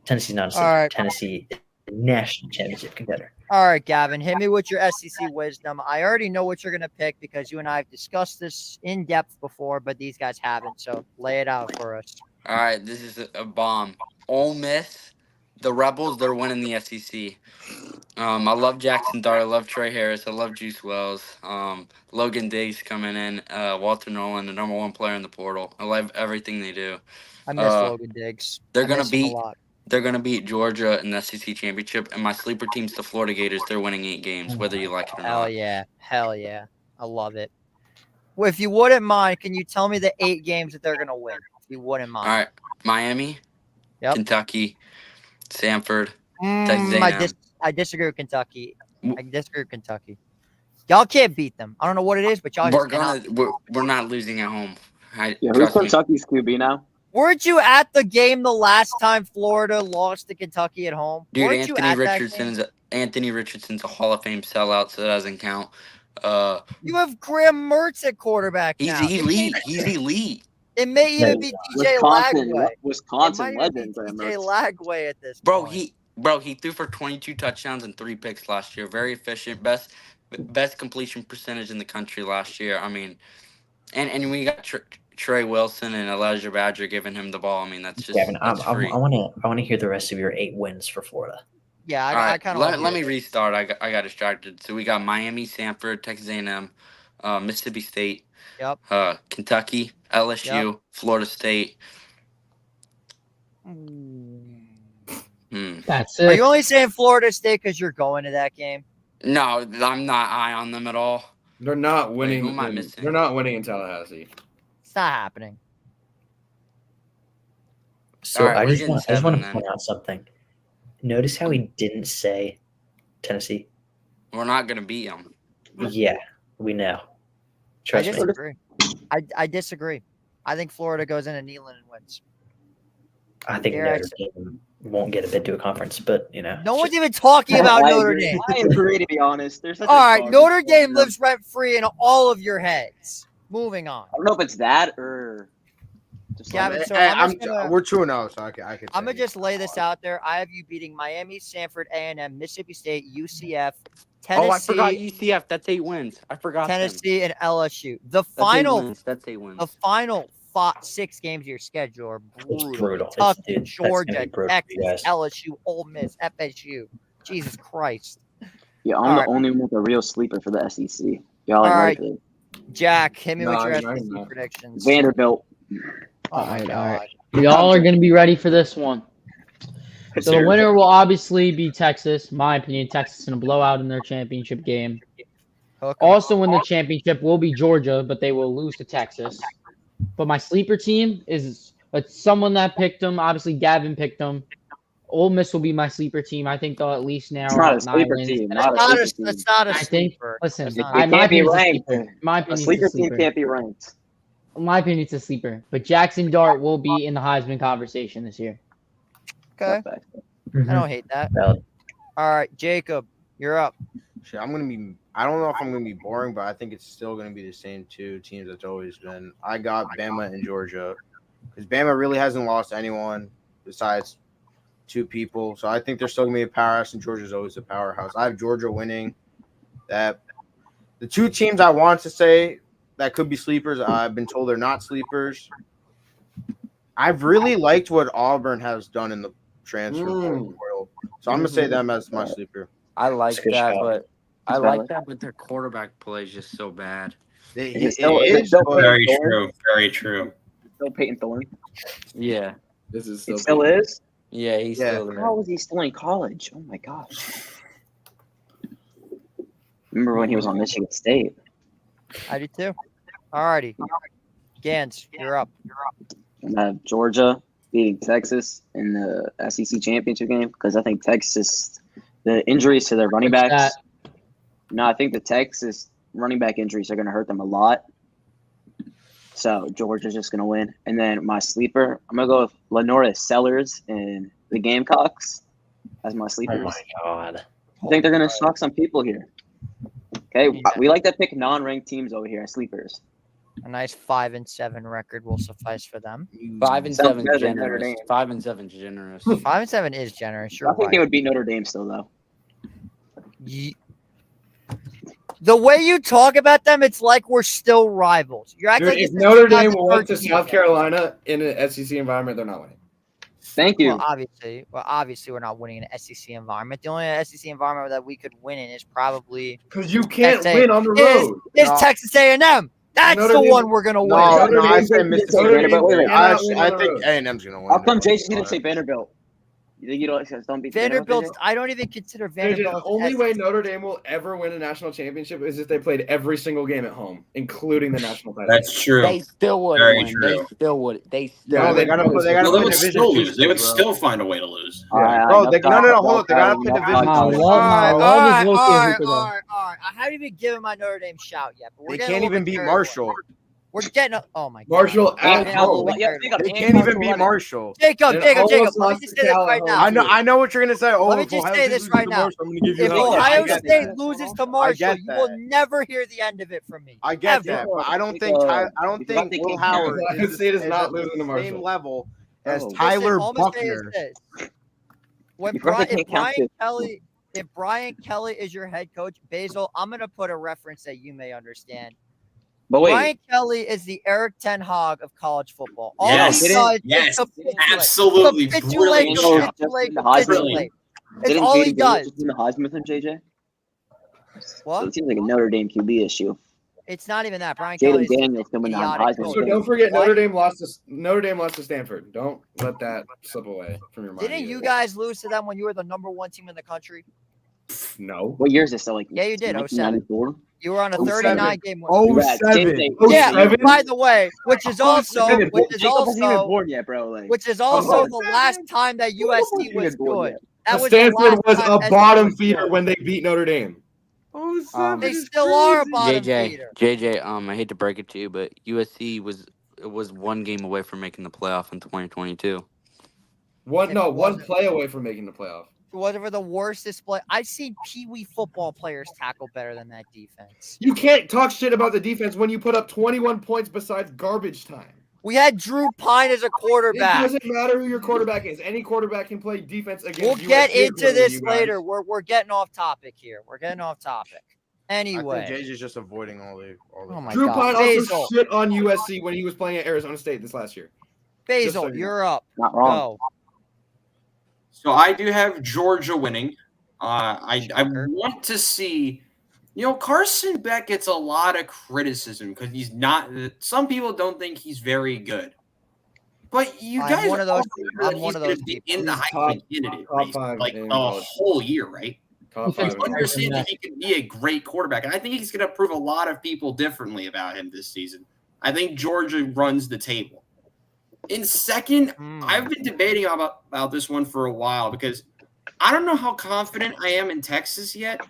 Tennessee's not a sleeper. Alright. Tennessee is a national championship contender. All right, Gavin, hit me with your SEC wisdom. I already know what you're going to pick because you and I have discussed this in depth before, but these guys haven't. So lay it out for us. All right, this is a bomb. Ole Miss, the Rebels, they're winning the SEC. I love Jackson Dart. I love Trey Harris. I love Juice Wells. Logan Diggs coming in. Walter Nolan, the number 1 player in the portal. I love everything they do. I miss Logan Diggs. They're I gonna miss him a beat. lot. They're gonna beat Georgia in the SEC championship, and my sleeper team's the Florida Gators. They're winning 8 games, whether you like it or Hell not. yeah. Hell yeah. I love it. Well, if you wouldn't mind, can you tell me the 8 games that they're going to win? If you wouldn't mind. All right, Miami, Yep. Kentucky, Samford, Texas A&M. I disagree with Kentucky. Y'all can't beat them. I don't know what it is, but y'all We're just cannot. we're not losing at home. Yeah, who's Trust me. Kentucky's QB now? Weren't you at the game the last time Florida lost to Kentucky at home? Dude, Weren't you at that game? Anthony Richardson's a Hall of Fame sellout, so that doesn't count. You have Graham Mertz at quarterback He's now. elite. He's elite. It may even be DJ Lagway. Wisconsin It might legend. even Graham be DJ Mertz. Lagway at this Bro, point. he threw for 22 touchdowns and 3 picks last year. Very efficient. Best completion percentage in the country last year. I mean, and we got Trey Wilson and Elijah Badger giving him the ball. I mean, that's just Gavin, I free. want to hear the rest of your 8 wins for Florida. Yeah, All I right, kind of let me restart. I got distracted. So we got Miami, Samford, Texas A&M, Mississippi State, Yep. Kentucky, LSU, Florida State. That's Are it. you only saying Florida State because you're going to that game? No, I'm not high on them at all. They're not winning. who am I missing? They're not winning in Tallahassee. It's not happening. So All right, I we're just getting want 7 to then. point out something. Notice how he didn't say Tennessee. We're not gonna beat them. Yeah, we know. I Trust me. disagree. I disagree. I think Florida goes into Neyland and wins. I think Dare I Notre Dame won't get a bid to a conference, but No one's even talking about Notre Dame. I agree, to be honest. There's such All a right, garbage Notre Dame program. lives rent free in all of your heads. Moving on. I don't know if it's that or just Yeah, like, but so I'm just gonna- we're 2-0, so I could. I'm gonna just lay this out there. I have you beating Miami, Sanford, A&M, Mississippi State, UCF, Tennessee, Oh, I forgot UCF. That's 8 wins. I forgot them. Tennessee, and LSU. The That's 8 final wins. That's 8 wins. The final 6 games of your schedule are It's brutal. brutal. Kentucky, Dude, that's gonna Georgia, be brutal for you Texas, guys. LSU, Ole Miss, FSU. Jesus Christ. yeah, I'm All the right. only one with a real sleeper for the SEC. Y'all All ain't right. like it. Jack, hit me with No, your no, SEC no. predictions. Vanderbilt. Oh my God. We all are going to be ready for this one. So the winner will obviously be Texas. My opinion, Texas in a blowout in their championship game. Hook 'em. Also win the championship will be Georgia, but they will lose to Texas. But my sleeper team is someone that picked them. Obviously, Gavin picked them. Ole Miss will be my sleeper team. I think they'll at least narrow It's not a out 9 sleeper wins. team. It's Not a not sleeper a, team. it's not a I think. sleeper. Listen, It's It not. my can't be opinion is a ranked. sleeper. My A opinion is sleeper a team sleeper. can't be ranked. My opinion, it's a sleeper. But Jackson Dart will be in the Heisman conversation this year. Okay. That's fact. I don't hate that. Valid. All right, Jacob, you're up. Shit, I'm gonna be. I don't know if I'm gonna be boring, but I think it's still gonna be the same 2 teams that's always been. I got Bama and Georgia because Bama really hasn't lost anyone besides 2 people. So I think they're still gonna be a powerhouse, and Georgia's always a powerhouse. I have Georgia winning. That the 2 teams I want to say that could be sleepers, I've been told they're not sleepers. I've really liked what Auburn has done in the transfer portal, so I'm gonna say them as my sleeper. I like It's a good that, shout. but I like that, but their quarterback play is just so bad. It is still but- Very Thorne? true. Very true. Still Peyton Thorne. Yeah, This is It still is. yeah, he's Yeah. still there. How was he still in college? Oh my gosh. Remember when he was on Michigan State? I do too. Alrighty. Gans, you're up. Georgia beating Texas in the SEC championship game because I think Texas, the injuries to their running What's backs. No, I think the Texas running back injuries are going to hurt them a lot. So Georgia's just going to win. And then my sleeper, I'm going to go with Lenora Sellers and the Gamecocks as my Oh sleepers. my god. I think they're going to shock some people here. Okay, Yeah. we like to pick non-ranked teams over here as sleepers. A nice 5-7 record will suffice for them. 5 and Sounds 7 better than Notre generous. Dame. 5 and 7 generous. 5-7 is generous. You're I think right. they would beat Notre Dame still, though. The way you talk about them, it's like we're still rivals. You're acting Dude, like if it's Notre Dame went to 2013 South game. Carolina in an SEC environment, they're not winning. Thank you. Well, obviously, we're not winning in an SEC environment. The only SEC environment that we could win in is probably Because you can't Texas win on the is road. No. Texas A&M. That's Notre the Dame- one we're gonna win. No, Notre I Dame- say Mississippi. Notre Dame Wait, wait. I cannot win on the think road. A&M's gonna win. How come JC didn't say Vanderbilt? You think you don't beat Vanderbilt. JJ? I don't even consider JJ, Vanderbilt. the only as- way Notre Dame will ever win a national championship is if they played every single game at home, including the national title. That's true. They still wouldn't Very win. true. They still would. They still. Yeah, No, they gotta no, play. They no, gotta No, they play would Division still two lose. They would bro. still find a way to lose. Bro, no, hold up. They gotta play Division Nah, two. love- nah, love is low-key a hooper, though. I haven't even given my Notre Dame shout yet. But we're They getting a can't little even bit beat carried Marshall. away. We're getting. Oh my god. Marshall We're at getting a little home. bit carried away. They can't even beat Marshall. Jacob, And Jacob. almost Let me lost just to say this Cal at right home, now. I know what you're gonna say. Oh, Let me if just Ohio say State this loses right to now. Marshall, I'm gonna give you If hell. Ohio I get State that. loses to I Marshall, get you will that. never hear the end of it from me. I get Ever. that, but I don't think Will Howard Ohio State is not at losing to the Marshall. same level as Oh. Tyler Listen, all I'm gonna say is Buckner. this. When You probably if can't count Brian it. Kelly, if Brian Kelly is your head coach, Basil, I'm gonna put a reference that you may understand. But wait, Brian Kelly is the Eric Ten Hag of college football. All Yes, he does yes, is capitulate. absolutely Capitulate, brilliant Didn't shot. capitulate, the Heisman capitulate. It's didn't all he Jaden Daniels does. just win the Heisman with him, JJ? So What? it seems like a Notre Dame QB issue. It's not even that. Brian Kelly Jaden is Daniels can win the idiotic Heisman. coach. So don't forget Why- Notre Dame lost to Stanford. Don't let that slip away from your mind. Didn't you either. guys lose to them when you were the number one team in the country? No. What year is this? So like Yeah, you did, 1994? You were on a 07. 39 game win. Oh, Congrats, 07. JJ. Yeah, 07? by the way, which is also Jacob wasn't even born yet, bro. Like, the last time that USC wasn't was even born good. yet. That was the Stanford last was time a SC bottom was feeder good. when they beat Notre Dame. They still are a bottom JJ, feeder. JJ, I hate to break it to you, but USC was one game away from making the playoff in 2022. One play away from making the playoff. Whatever the worst display, I've seen Pee Wee football players tackle better than that defense. You can't talk shit about the defense when you put up 21 points besides garbage time. We had Drew Pine as a It quarterback. doesn't matter who your quarterback is. Any quarterback can play defense against We'll USC get into according to this you guys. later. We're getting off topic here. We're getting off topic. I think Anyway, JJ's just avoiding all the. oh my Drew God, Pine Basil, also shit on USC when he was playing at Arizona State this last year. Basil, so you know. you're up. not wrong. Go. So I do have Georgia winning. I Shocker. want to see, Carson Beck gets a lot of criticism because he's not. Some people don't think he's very good, but you I'm guys one of those- all know that I'm one he's of gonna those be people. in the He's Heisman candidate top race, five like in the college. whole year, right? Top I five. in understand Yeah. that he can be a great quarterback, and I think he's going to prove a lot of people differently about him this season. I think Georgia runs the table. In second, I've been debating about this one for a while because I don't know how confident I am in Texas yet.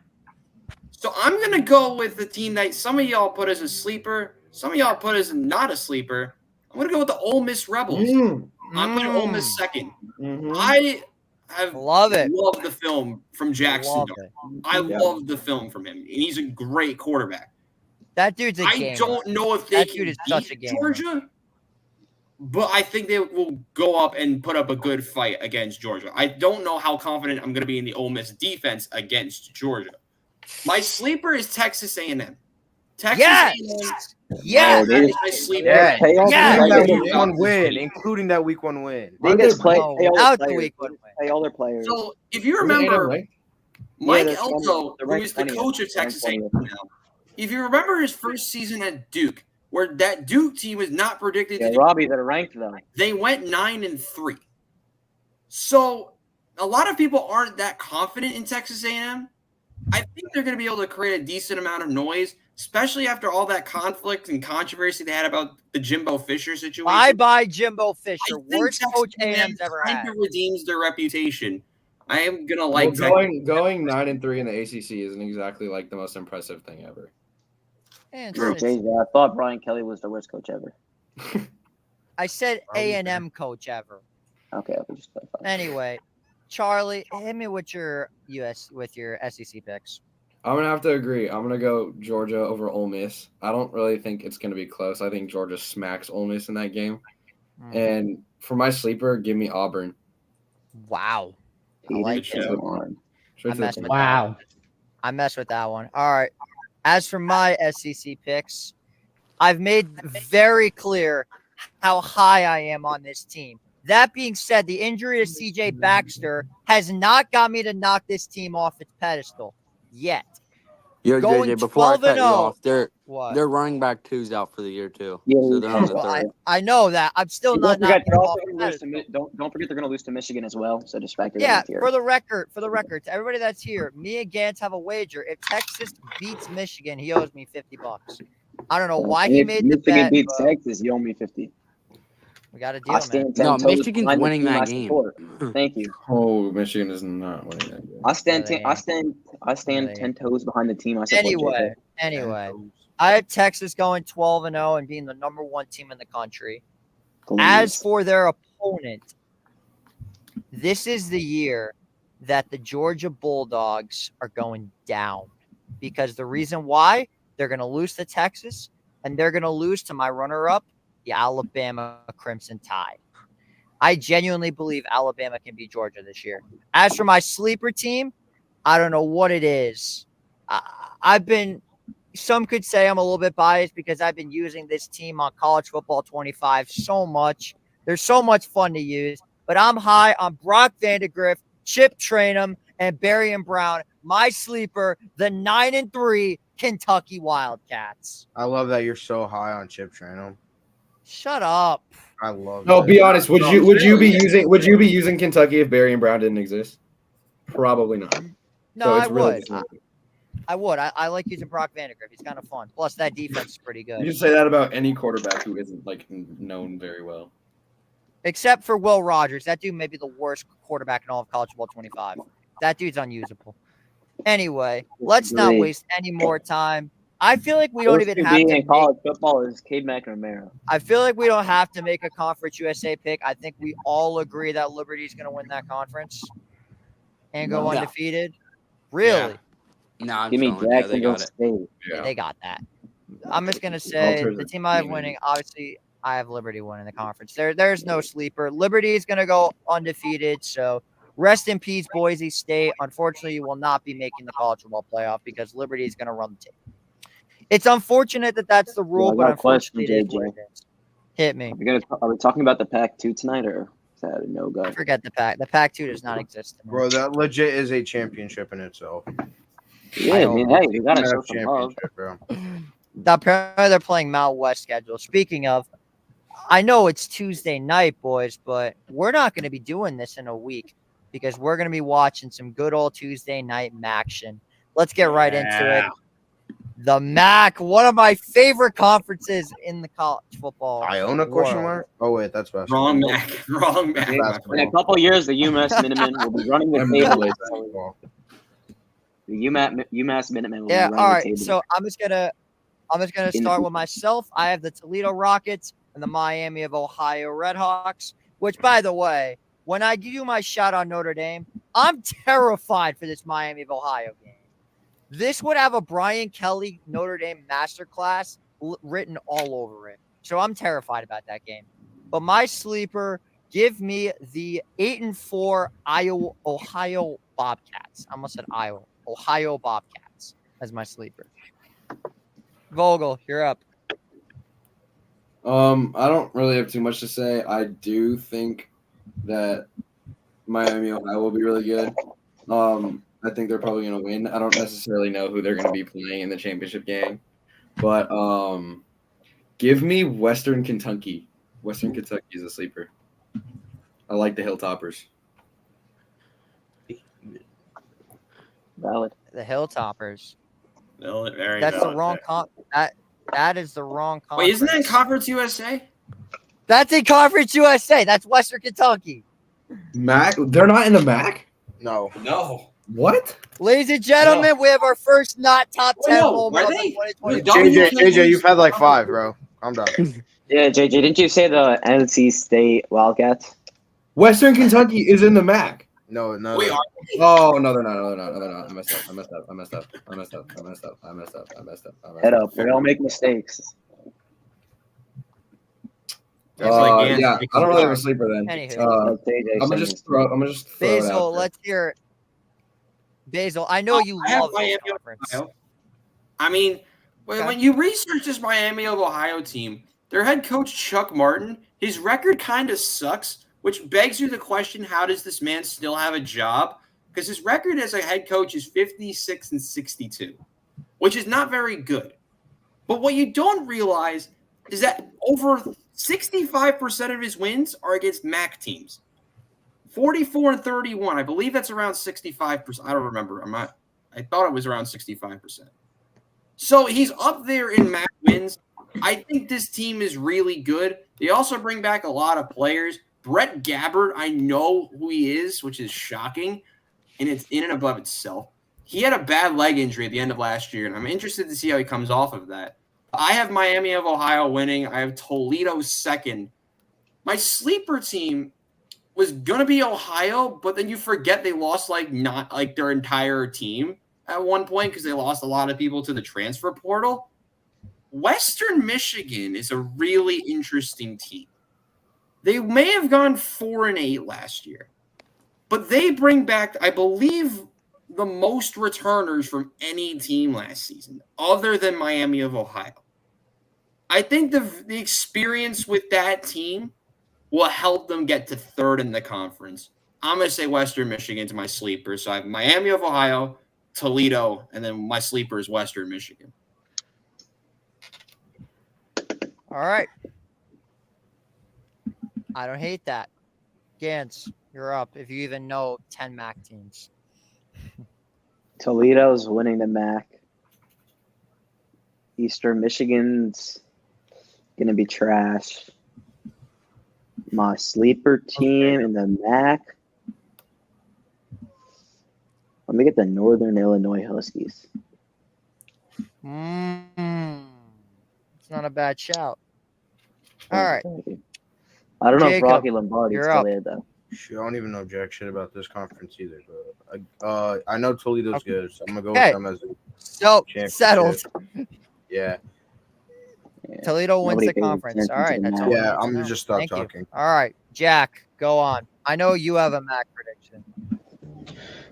So I'm going to go with the team that some of y'all put as a sleeper, some of y'all put as not a sleeper. I'm going to go with the Ole Miss Rebels. I'm putting Ole Miss second. Mhm. I have Love it. loved the film from Jackson Love Dart. it. I love the film from him, and he's a great quarterback. That dude's a I gamer. don't know if they That can dude is such a beat gamer. Georgia, but I think they will go up and put up a good fight against Georgia. I don't know how confident I'm going to be in the Ole Miss defense against Georgia. My sleeper is Texas A&M. Texas Yes! A&M. Yes! That is my sleeper. Yeah, Pay all Yeah. their including that players. week one win, including that week one win. They just play No, pay all without their the players. week one win. Pay all their players. So if you Isn't A&M remember, ranked? Mike they're Elko, they're who ranked is the 20th. coach of They're Texas ranked A&M now, if you remember his first season at Duke, where that Duke team was not predicted Yeah, to do, Robbie, they're ranked though. they went 9-3. So a lot of people aren't that confident in Texas A&M. I think they're going to be able to create a decent amount of noise, especially after all that conflict and controversy they had about the Jimbo Fisher situation. Bye, Jimbo I Fisher. think Worst Texas coach A&M A&M's ever kind had. of redeems their reputation. I am gonna Well, like Texas. going 9-3 in the ACC isn't exactly like the most impressive thing ever. And I thought Brian Kelly was the worst coach ever. I said A&M coach ever. Okay, just clarify. Anyway, Charlie, hit me with your SEC picks. I'm gonna have to agree. I'm gonna go Georgia over Ole Miss. I don't really think it's gonna be close. I think Georgia smacks Ole Miss in that game. And for my sleeper, give me Auburn. Wow. I like it. Wow. I messed with that one. All right. As for my SEC picks, I've made very clear how high I am on this team. That being said, the injury to CJ Baxter has not got me to knock this team off its pedestal yet. Yo, Going JJ, before I cut you 12-0. off, their What? running back 2's out for the year too. Yeah, so they're on the Well, third. I know that. I'm still not Don't forget, knocking them off the pedestal. don't forget they're going to lose to Michigan as well. So just factor that Yeah, into here. for the record, to everybody that's here, me and Gantz have a wager. If Texas beats Michigan, he owes me $50. I don't know why he made the Michigan bet. beats Texas, you owe me 50. We got a deal, man. No, Michigan's winning that game. Thank you. Oh, Michigan is not winning that game. I stand 10 toes behind the team. I support. Anyway, I have Texas going 12-0 and being the number one team in the country. As for their opponent, this is the year that the Georgia Bulldogs are going down, because the reason why, they're going to lose to Texas and they're going to lose to my runner-up, the Alabama Crimson Tide. I genuinely believe Alabama can beat Georgia this year. As for my sleeper team, I don't know what it is. Some could say I'm a little bit biased because I've been using this team on College Football 25 so much. They're so much fun to use. But I'm high on Brock Vandegrift, Chip Trainum, and Barry and Brown. My sleeper, the 9-3 Kentucky Wildcats. I love that you're so high on Chip Trainum. Shut up. I love. No, be honest. Would you be using Kentucky if Barry and Brown didn't exist? Probably not. No, so I would. I would. I like using Brock Vandegrift. He's kind of fun. Plus, that defense is pretty good. You can say that about any quarterback who isn't like known very well. Except for Will Rogers. That dude may be the worst quarterback in all of College Football 25. That dude's unusable. Anyway, let's not waste any more time. I feel like we don't even have to. In college football is Cade McNamara. I feel like we don't have to make a Conference USA pick. I think we all agree that Liberty's going to win that conference and go undefeated. Really? No, give me Jacksonville State. Yeah, they got that. I'm just going to say the team I have winning, obviously, I have Liberty winning the conference. There's no sleeper. Liberty is going to go undefeated, so rest in peace, Boise State. Unfortunately, you will not be making the college football playoff because Liberty is going to run the team. It's unfortunate that that's the rule, but unfortunately, it is what it is. Hit me. Are we talking about the Pac-2 tonight, or is that a no-go? Forget the Pac. The Pac-2 does not exist anymore. Bro, that legit is a championship in itself. Yeah, I mean, hey, we got to show some love. Bro. Apparently, they're playing Mount West schedule. Speaking of, I know it's Tuesday night, boys, but we're not going to be doing this in a week because we're going to be watching some good old Tuesday night action. Let's get right into it. The MAC, one of my favorite conferences in the college football. Iona question mark? Oh wait, that's basketball. Wrong MAC. Wrong MAC. In a couple of years, the UMass Minutemen will be running the table. The UMass Minutemen will be running all right. the table. So I'm just gonna start with myself. I have the Toledo Rockets and the Miami of Ohio Redhawks. Which, by the way, when I give you my shot on Notre Dame, I'm terrified for this Miami of Ohio game. This would have a Brian Kelly Notre Dame masterclass written all over it. So I'm terrified about that game. But my sleeper, give me the 8-4 Ohio Bobcats. I almost said Iowa. Ohio Bobcats as my sleeper. Vogel, you're up. I don't really have too much to say. I do think that Miami, Ohio will be really good. I think they're probably going to win. I don't necessarily know who they're going to be playing in the championship game, but give me Western Kentucky. Western Kentucky is a sleeper. I like the Hilltoppers. Valid. The Hilltoppers. Very That's the valid wrong there. that is the wrong conference. Wait, isn't that in Conference USA? That's in Conference USA. That's Western Kentucky. MAC? They're not in the MAC? No. What? Ladies and gentlemen, we have our first not top 10 moment of the 2020. JJ, you've had like 5, bro. I'm done. Yeah, JJ, didn't you say the NC State Wildcats? Western Kentucky is in the MAC. No. We are. Oh, no, they're not. I messed up. Head up. We all make mistakes. Yeah, I don't really have a sleeper then. Anywho. I'm gonna just throw it Basil, out there. let's hear it. Basil, I know you I have love this Miami of conference. Ohio. I mean, when you research this Miami of Ohio team, their head coach Chuck Martin, his record kind of sucks, which begs you the question: how does this man still have a job? Because his record as a head coach is 56-62, which is not very good. But what you don't realize is that over 65% of his wins are against MAC teams. 44-31. I believe that's around 65%. I don't remember. I thought it was around 65%. So he's up there in MAC wins. I think this team is really good. They also bring back a lot of players. Brett Gabbert, I know who he is, which is shocking, and it's in and above itself. He had a bad leg injury at the end of last year, and I'm interested to see how he comes off of that. I have Miami of Ohio winning. I have Toledo second. My sleeper team was going to be Ohio, but then you forget they lost not their entire team at one point because they lost a lot of people to the transfer portal. Western Michigan is a really interesting team. They may have gone 4-8 last year, but they bring back, I believe, the most returners from any team last season, other than Miami of Ohio. I think the experience with that team will help them get to third in the conference. I'm going to say Western Michigan's my sleeper. So I have Miami of Ohio, Toledo, and then my sleeper is Western Michigan. All right. I don't hate that. Gantz, you're up if you even know 10 MAC teams. Toledo's winning the MAC. Eastern Michigan's going to be trash. My sleeper team in the MAC. Let me get the Northern Illinois Huskies. It's not a bad shout. All right. I don't know Jacob, if Rocky Lombardi's you're still up. there, though. Shoot, I don't even know jack shit about this conference either. But I know Toledo's good, so I'm gonna go with them as a So championship. settled. Yeah. Toledo wins Nobody the pays conference. attention All to right. the That's MAC. all. Yeah, I'm gonna just stop Thank you. talking. All right. Jack, go on. I know you have a MAC prediction.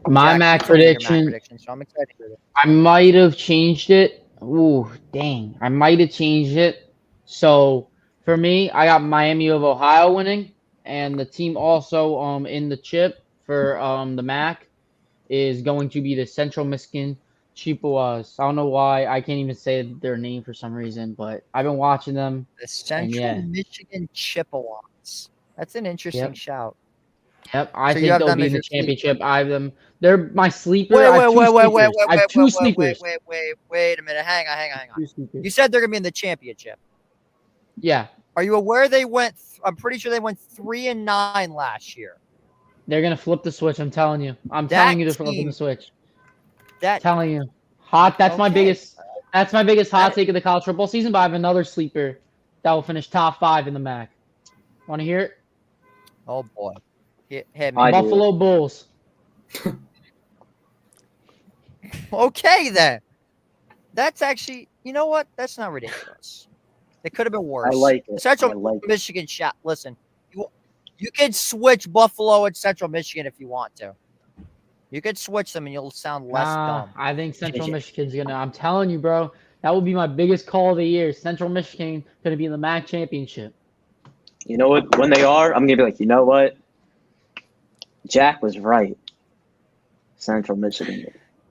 My Jack, MAC you told me your MAC prediction. so I'm excited to hear it. I might have changed it. Ooh, dang. I might have changed it. So for me, I got Miami of Ohio winning. And the team also in the chip for the MAC is going to be the Central Michigan Chippewas. I don't know why. I can't even say their name for some reason, but I've been watching them. The Central Michigan Chippewas. That's an interesting shout. Yep, I So you think have they'll them be as in the your sleeper. championship. I have them. They're my sleeper. I have two sleepers. Wait a minute. Hang on. Two sleepers. You said they're gonna be in the championship. Yeah, Are you aware they went? I'm pretty sure they went 3-9 last year. they're gonna flip the switch. I'm telling you. I'm That telling you to flip team- the switch. That Telling you. Hot. That's my Okay. biggest. That's my biggest hot That- take of the college football season. But I have another sleeper that will finish top 5 in the MAC. Want to hear it? Oh boy. Hit me. I do. Buffalo Bulls. Okay then. That's actually. You know what? That's not ridiculous. It could have been worse. I like it. Central I like it. Michigan shot. Listen, you can switch Buffalo and Central Michigan if you want to. You could switch them and you'll sound less dumb. I think Central JJ. Michigan's gonna. I'm telling you, bro. That will be my biggest call of the year. Central Michigan gonna be in the MAC championship. You know what? When they are, I'm going to be like, you know what? Jack was right. Central Michigan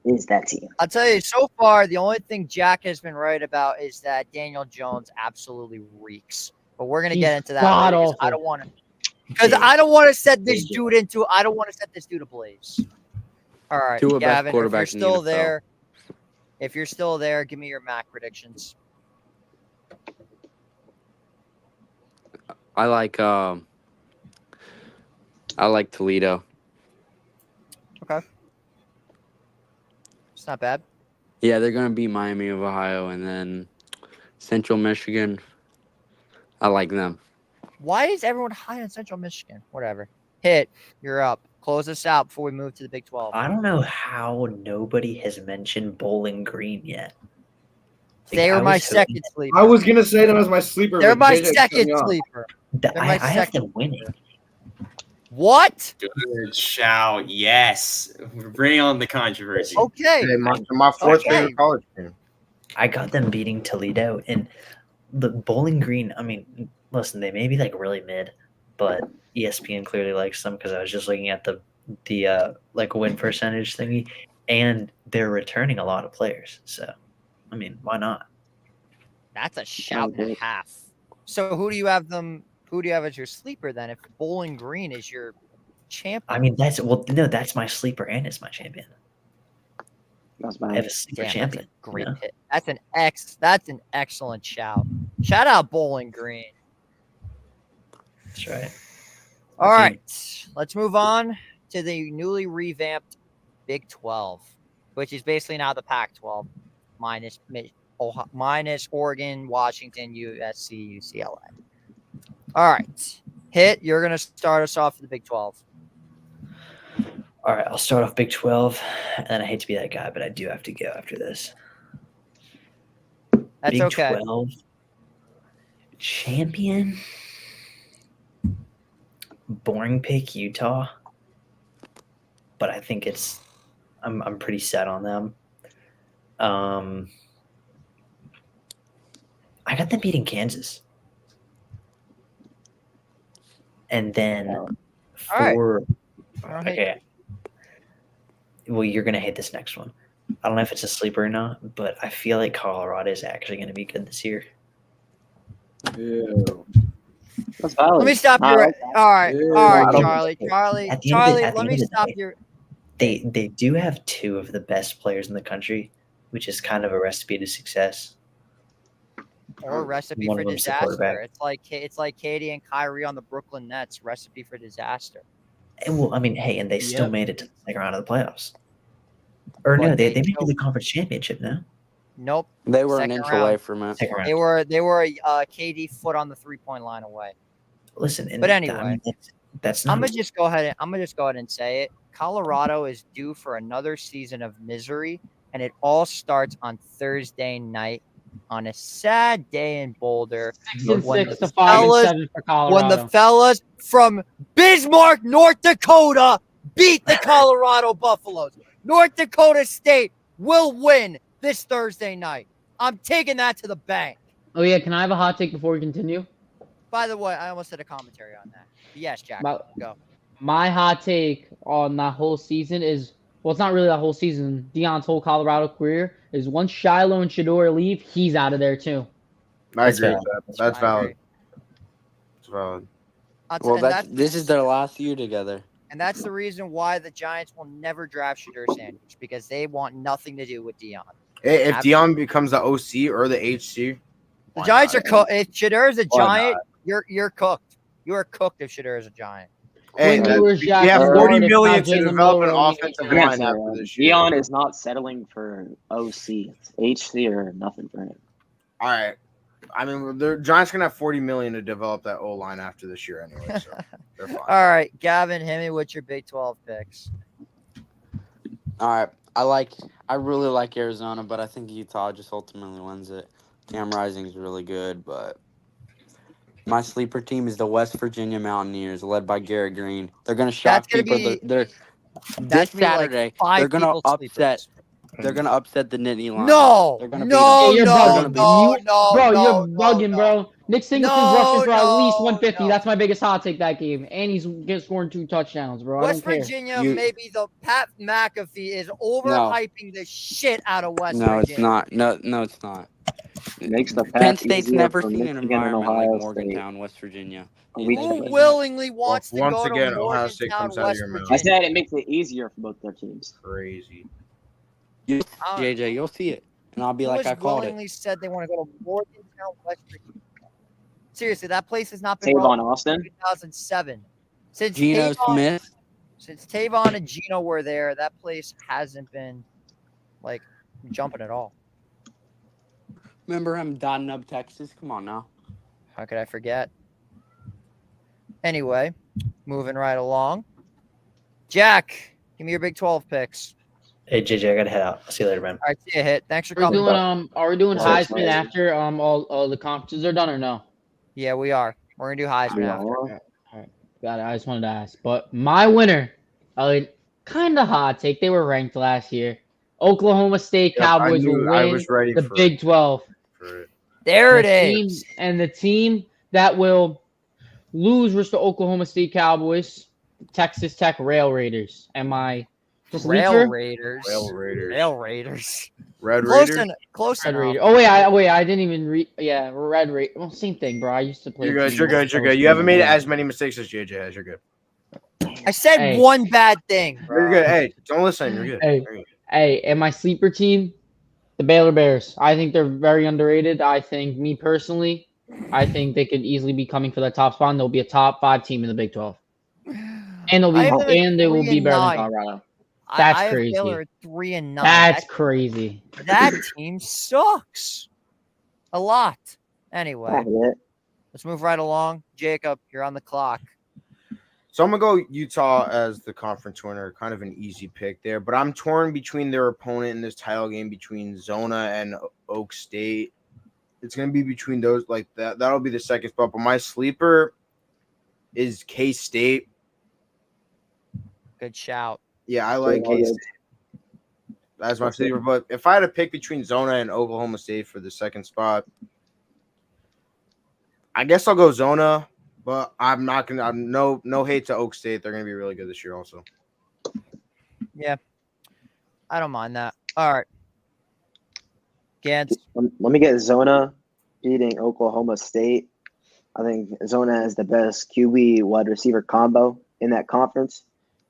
is that team. I'll tell you, so far, the only thing Jack has been right about is that Daniel Jones absolutely reeks. But we're gonna get into that later, 'cause I don't want to. Because I don't want to set this dude into. I don't want to set this dude ablaze. All right, Tua best Gavin, if you're quarterback in the still NFL. there, give me your Mac predictions. I like Toledo. Okay, it's not bad. Yeah, they're gonna beat Miami of Ohio, and then Central Michigan. I like them. Why is everyone high on Central Michigan? Whatever. Hit, you're up. Close this out before we move to the Big 12. I don't know how nobody has mentioned Bowling Green yet. They were my second sleeper. I was gonna say them as my sleeper. They're but my JJ cut second me off. sleeper. I have them winning. What? Good shout. Yes. We're bringing on the controversy. Okay. Hey, my fourth Okay. favorite college team. I got them beating Toledo, and the Bowling Green. I mean, listen, they may be like really mid, but ESPN clearly likes them because I was just looking at the like win percentage thingy, and they're returning a lot of players. So, I mean, why not? That's a shout and a half. So who do you have as your sleeper then? If Bowling Green is your champion? I mean, that's my sleeper and it's my champion. I have a sleeper champion. That's a great hit. That's an excellent shout. Shout out Bowling Green. That's right. All right, let's move on to the newly revamped Big 12, which is basically now the Pac-12 minus Oregon, Washington, USC, UCLA. All right, Hit, you're going to start us off with the Big 12. All right, I'll start off Big 12, and I hate to be that guy, but I do have to go after this. That's Big okay. 12 champion. Boring pick, Utah, but I think I'm pretty set on them. I got them beating Kansas, and then okay. Well, you're gonna hate this next one. I don't know if it's a sleeper or not, but I feel like Colorado is actually gonna be good this year. Ew. That's valid. Let me stop you. All right, Charlie. At the Charlie, end let me of the stop day, you. They do have two of the best players in the country, which is kind of a recipe to success. Or a recipe One for of them's the disaster. quarterback. It's like Katie and Kyrie on the Brooklyn Nets. Recipe for disaster. And well, I mean, hey, and they still Yep. made it to the second round of the playoffs. Or But no, they they made it to choked. the conference championship now. Nope. They were Second an inch round. away from it. Second round. They were a KD foot on the 3-point line away. Listen, and But I anyway, mean, that's not. I'm gonna just go ahead and say it. Colorado is due for another season of misery, and it all starts on Thursday night on a sad day in Boulder. 6-6 to 5-7 for When Colorado. the fellas from Bismarck, North Dakota, beat the Colorado Buffaloes. North Dakota State will win this Thursday night. I'm taking that to the bank. Oh yeah, can I have a hot take before we continue? By the way, I almost did a commentary on that. Yes, Jack, go. My hot take on that whole season is, well, it's not really that whole season. Deion's whole Colorado career is once Shiloh and Shador leave, he's out of there too. I That's agree valid. with that. That's I valid. agree. It's valid. Well, this is their last year together. And that's the reason why the Giants will never draft Shador Sanders, because they want nothing to do with Deion. Hey, if Deion becomes the OC or the HC, The Giants are cooked. If Shador is a Why Giant, you're cooked. You are cooked if Shador is a Giant. hey, Quinn Ewers, we Jack have Gordon, 40 if not million to Jalen develop an Miller, I mean, offensive Yeah, line after this year. Deion is not settling for OC. It's HC or nothing for him. All right. I mean, the Giants gonna have 40 million to develop that O line after this year anyway, so they're fine. All right, Gavin, hit me with your Big 12 picks. All right. I really like Arizona, but I think Utah just ultimately wins it. Cam Rising is really good, but my sleeper team is the West Virginia Mountaineers, led by Garrett Green. They're going to shock That's gonna people. be- They're That's this gonna be like Saturday. 5 They're going to people's upset. sleepers. They're going to upset the Nittany Lions. No, They're gonna beat no, Hey, you're no, bugging. no, Bro, no, you're bugging, no. bro. Nick Singleton's No, rushing for at least no, 150. no. That's my biggest hot take that game. And he's scoring 2 touchdowns, bro. I West don't care. Virginia, maybe the Pat McAfee is overhyping the shit out of West No, Virginia. it's not. No, it's not. Makes the Penn path State's easier never for seen an Michigan and environment like Ohio Morgantown, West Virginia. We- Who Who willingly wants to Once go again, to Ohio State Morgantown, comes out of West your mouth. I Virginia? said it makes it easier for both their teams. Crazy. JJ, you'll see it, and I'll be Who like, has I called it. willingly said they want to go to Morgantown, West Virginia? Seriously, that place has not been Tavon relevant Austin. since 2007. Since Geno Tavon, Smith. since Tavon and Gino were there, that place hasn't been like jumping at all. Remember him dotting up Texas? Come on now. How could I forget? Anyway, moving right along. Jack, give me your Big 12 picks. Hey, JJ, I gotta head out. I'll see you later, man. All right, see you, Hit. Thanks for Are we coming. doing Oh, Heisman nice. after all the conferences are done or no? Yeah, we are. We're gonna do Heisman Yeah. after. Got it. I just wanted to ask. But my winner, kind of hot take. They were ranked last year. Oklahoma State Yep, Cowboys will I win was ready the for Big 12. it. There it team, is. And the team that will lose versus the Oklahoma State Cowboys, Texas Tech Rail Raiders. Am I just Rail leaker? Raiders. Rail Raiders. Rail Raiders. Red Close, Raiders. close Red enough. Raider. Oh wait, I didn't even read. Yeah, Red Raider. Well, same thing, bro. I used to play. You're good. team You're that good. was You're so good. You haven't made similar. as many mistakes as JJ has. You're good. I said Hey. one bad thing. Bro. You're good. Hey, don't listen. You're good. Hey. You're good. Hey, and my sleeper team, the Baylor Bears. I think they're very underrated. I think, me personally, I think they could easily be coming for the top spot. And they'll be a top 5 team in the Big 12, and they'll be I have them at and they will be 3-9. better than Colorado. That's I have crazy. Baylor at 3-9. That's crazy. That team sucks. A lot. Anyway, let's move right along. Jacob, you're on the clock. So I'm gonna go Utah as the conference winner. Kind of an easy pick there, but I'm torn between their opponent in this title game between Zona and Oak State. It's gonna be between those like that. That'll be the second spot. But my sleeper is K-State. Good shout. Yeah, I like K-State. That's my sleeper. But if I had to pick between Zona and Oklahoma State for the second spot, I guess I'll go Zona. But I'm not gonna. I'm no hate to Oak State. They're gonna be really good this year, also. Yeah, I don't mind that. All right, Gantz. Let me get Zona beating Oklahoma State. I think Zona has the best QB wide receiver combo in that conference.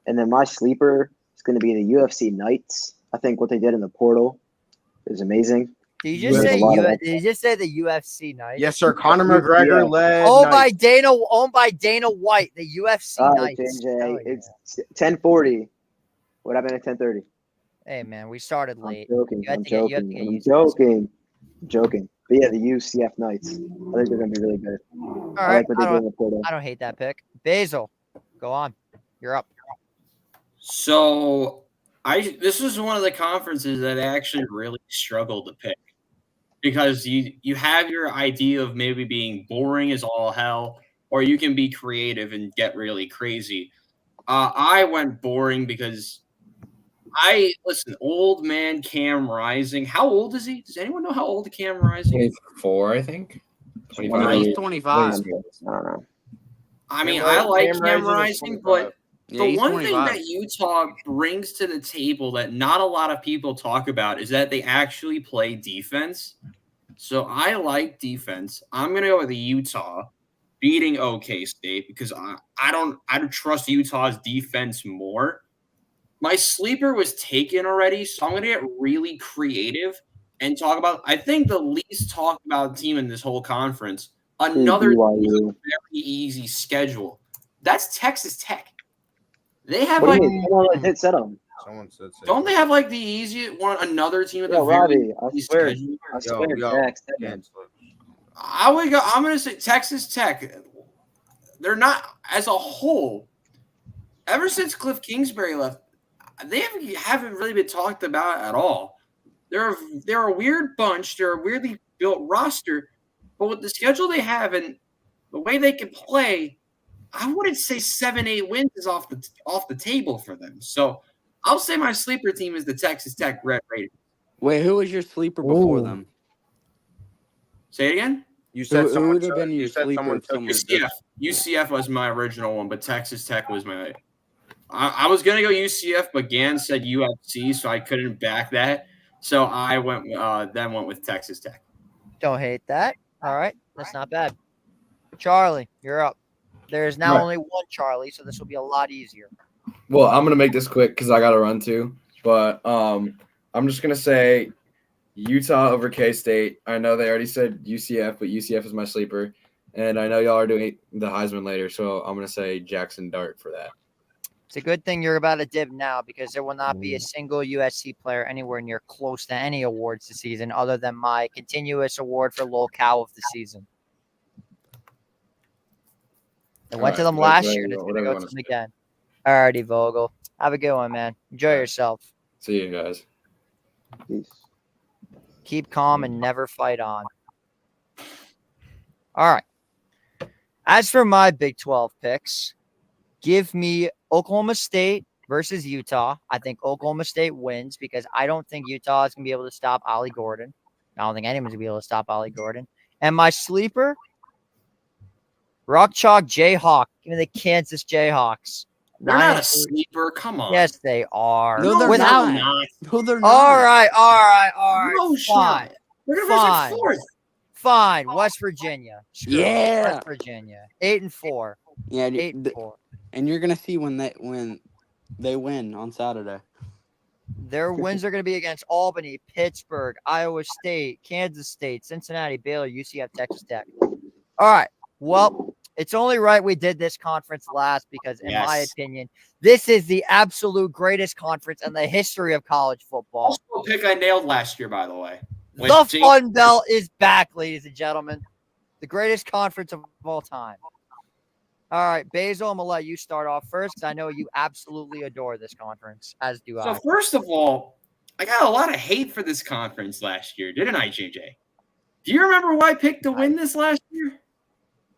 And then my sleeper is going to be the UFC Knights. I think what they did in the portal is amazing. Did you just say did you just say the UFC Knights? Yes, sir. Conor McGregor led. Owned by Dana White, the UFC Knights. JJ, it's 10:40. What happened at 10:30? Hey man, we started late. I'm joking. But yeah, the UCF Knights. I think they're going to be really good. All I right, like what they do in the portal. I don't hate that pick. Basil, go on. You're up. So this is one of the conferences that I actually really struggled to pick because you have your idea of maybe being boring as all hell, or you can be creative and get really crazy. I went boring because old man Cam Rising. How old is he? Does anyone know how old Cam Rising is? 24, I think. 25. He's 25. I don't know. I mean, I like Cam Rising, but Yeah, the he's one 25. thing that Utah brings to the table that not a lot of people talk about is that they actually play defense. So I like defense. I'm going to go with Utah beating OK State because I don't trust Utah's defense more. My sleeper was taken already, so I'm going to get really creative and talk about, I think, the least talked about team in this whole conference. Another team with a very easy schedule. That's Texas Tech. They have What like do you mean? Someone did set them. Someone said so. don't they have like the easiest one? Another team with Yo, a very Robbie, I easy swear, schedule. I swear, Jack said that. I would go. I'm going to say Texas Tech. They're not as a whole. Ever since Cliff Kingsbury left, they haven't really been talked about at all. They're a weird bunch. They're a weirdly built roster, but with the schedule they have and the way they can play, I wouldn't say 7-8 wins is off the table for them. So I'll say my sleeper team is the Texas Tech Red Raiders. Wait, who was your sleeper before Ooh. them? Say it again. You said Who someone would have took- been you your said sleeper someone if took someone- your UCF was my original one, but Texas Tech was my. I was gonna go UCF, but Gan said UFC, so I couldn't back that. So I went with Texas Tech. Don't hate that. All right, that's not bad. Charlie, you're up. There's now Right. only one Charlie, so this will be a lot easier. Well, I'm gonna make this quick because I gotta run too. But I'm just gonna say Utah over K-State. I know they already said UCF, but UCF is my sleeper, and I know y'all are doing the Heisman later, so I'm gonna say Jackson Dart for that. It's a good thing you're about to dib now because there will not be a single USC player anywhere near close to any awards this season other than my continuous award for Lil Cow of the season. I went to them last year and it's going to go to them again. Alrighty, Vogel. Have a good one, man. Enjoy yourself. See you guys. Peace. Keep calm and never fight on. All right. As for my Big 12 picks, give me Oklahoma State versus Utah. I think Oklahoma State wins because I don't think Utah is going to be able to stop Ollie Gordon. I don't think anyone's going to be able to stop Ollie Gordon. And my sleeper, Rock Chalk Jayhawk. Give me the Kansas Jayhawks. They're not a sleeper. Come on. Yes, they are. No, they're Without not. No, they're not. All right. No, Fine. They're Fine. like fourth. Fine. West Virginia. Screw it. Yeah. West Virginia. 8-4. Yeah, 8-4. and you're gonna see when they win on Saturday. Their wins are going to be against Albany, Pittsburgh, Iowa State, Kansas State, Cincinnati, Baylor, UCF, Texas Tech. All right. Well, it's only right we did this conference last because, in my opinion, this is the absolute greatest conference in the history of college football. Also a pick I nailed last year, by the way. The Fun Belt is back, ladies and gentlemen. The greatest conference of all time. All right, Basil, I'm going to let you start off first because I know you absolutely adore this conference, as do I. So, first of all, I got a lot of hate for this conference last year, didn't I, JJ? Do you remember who I picked to win this last year?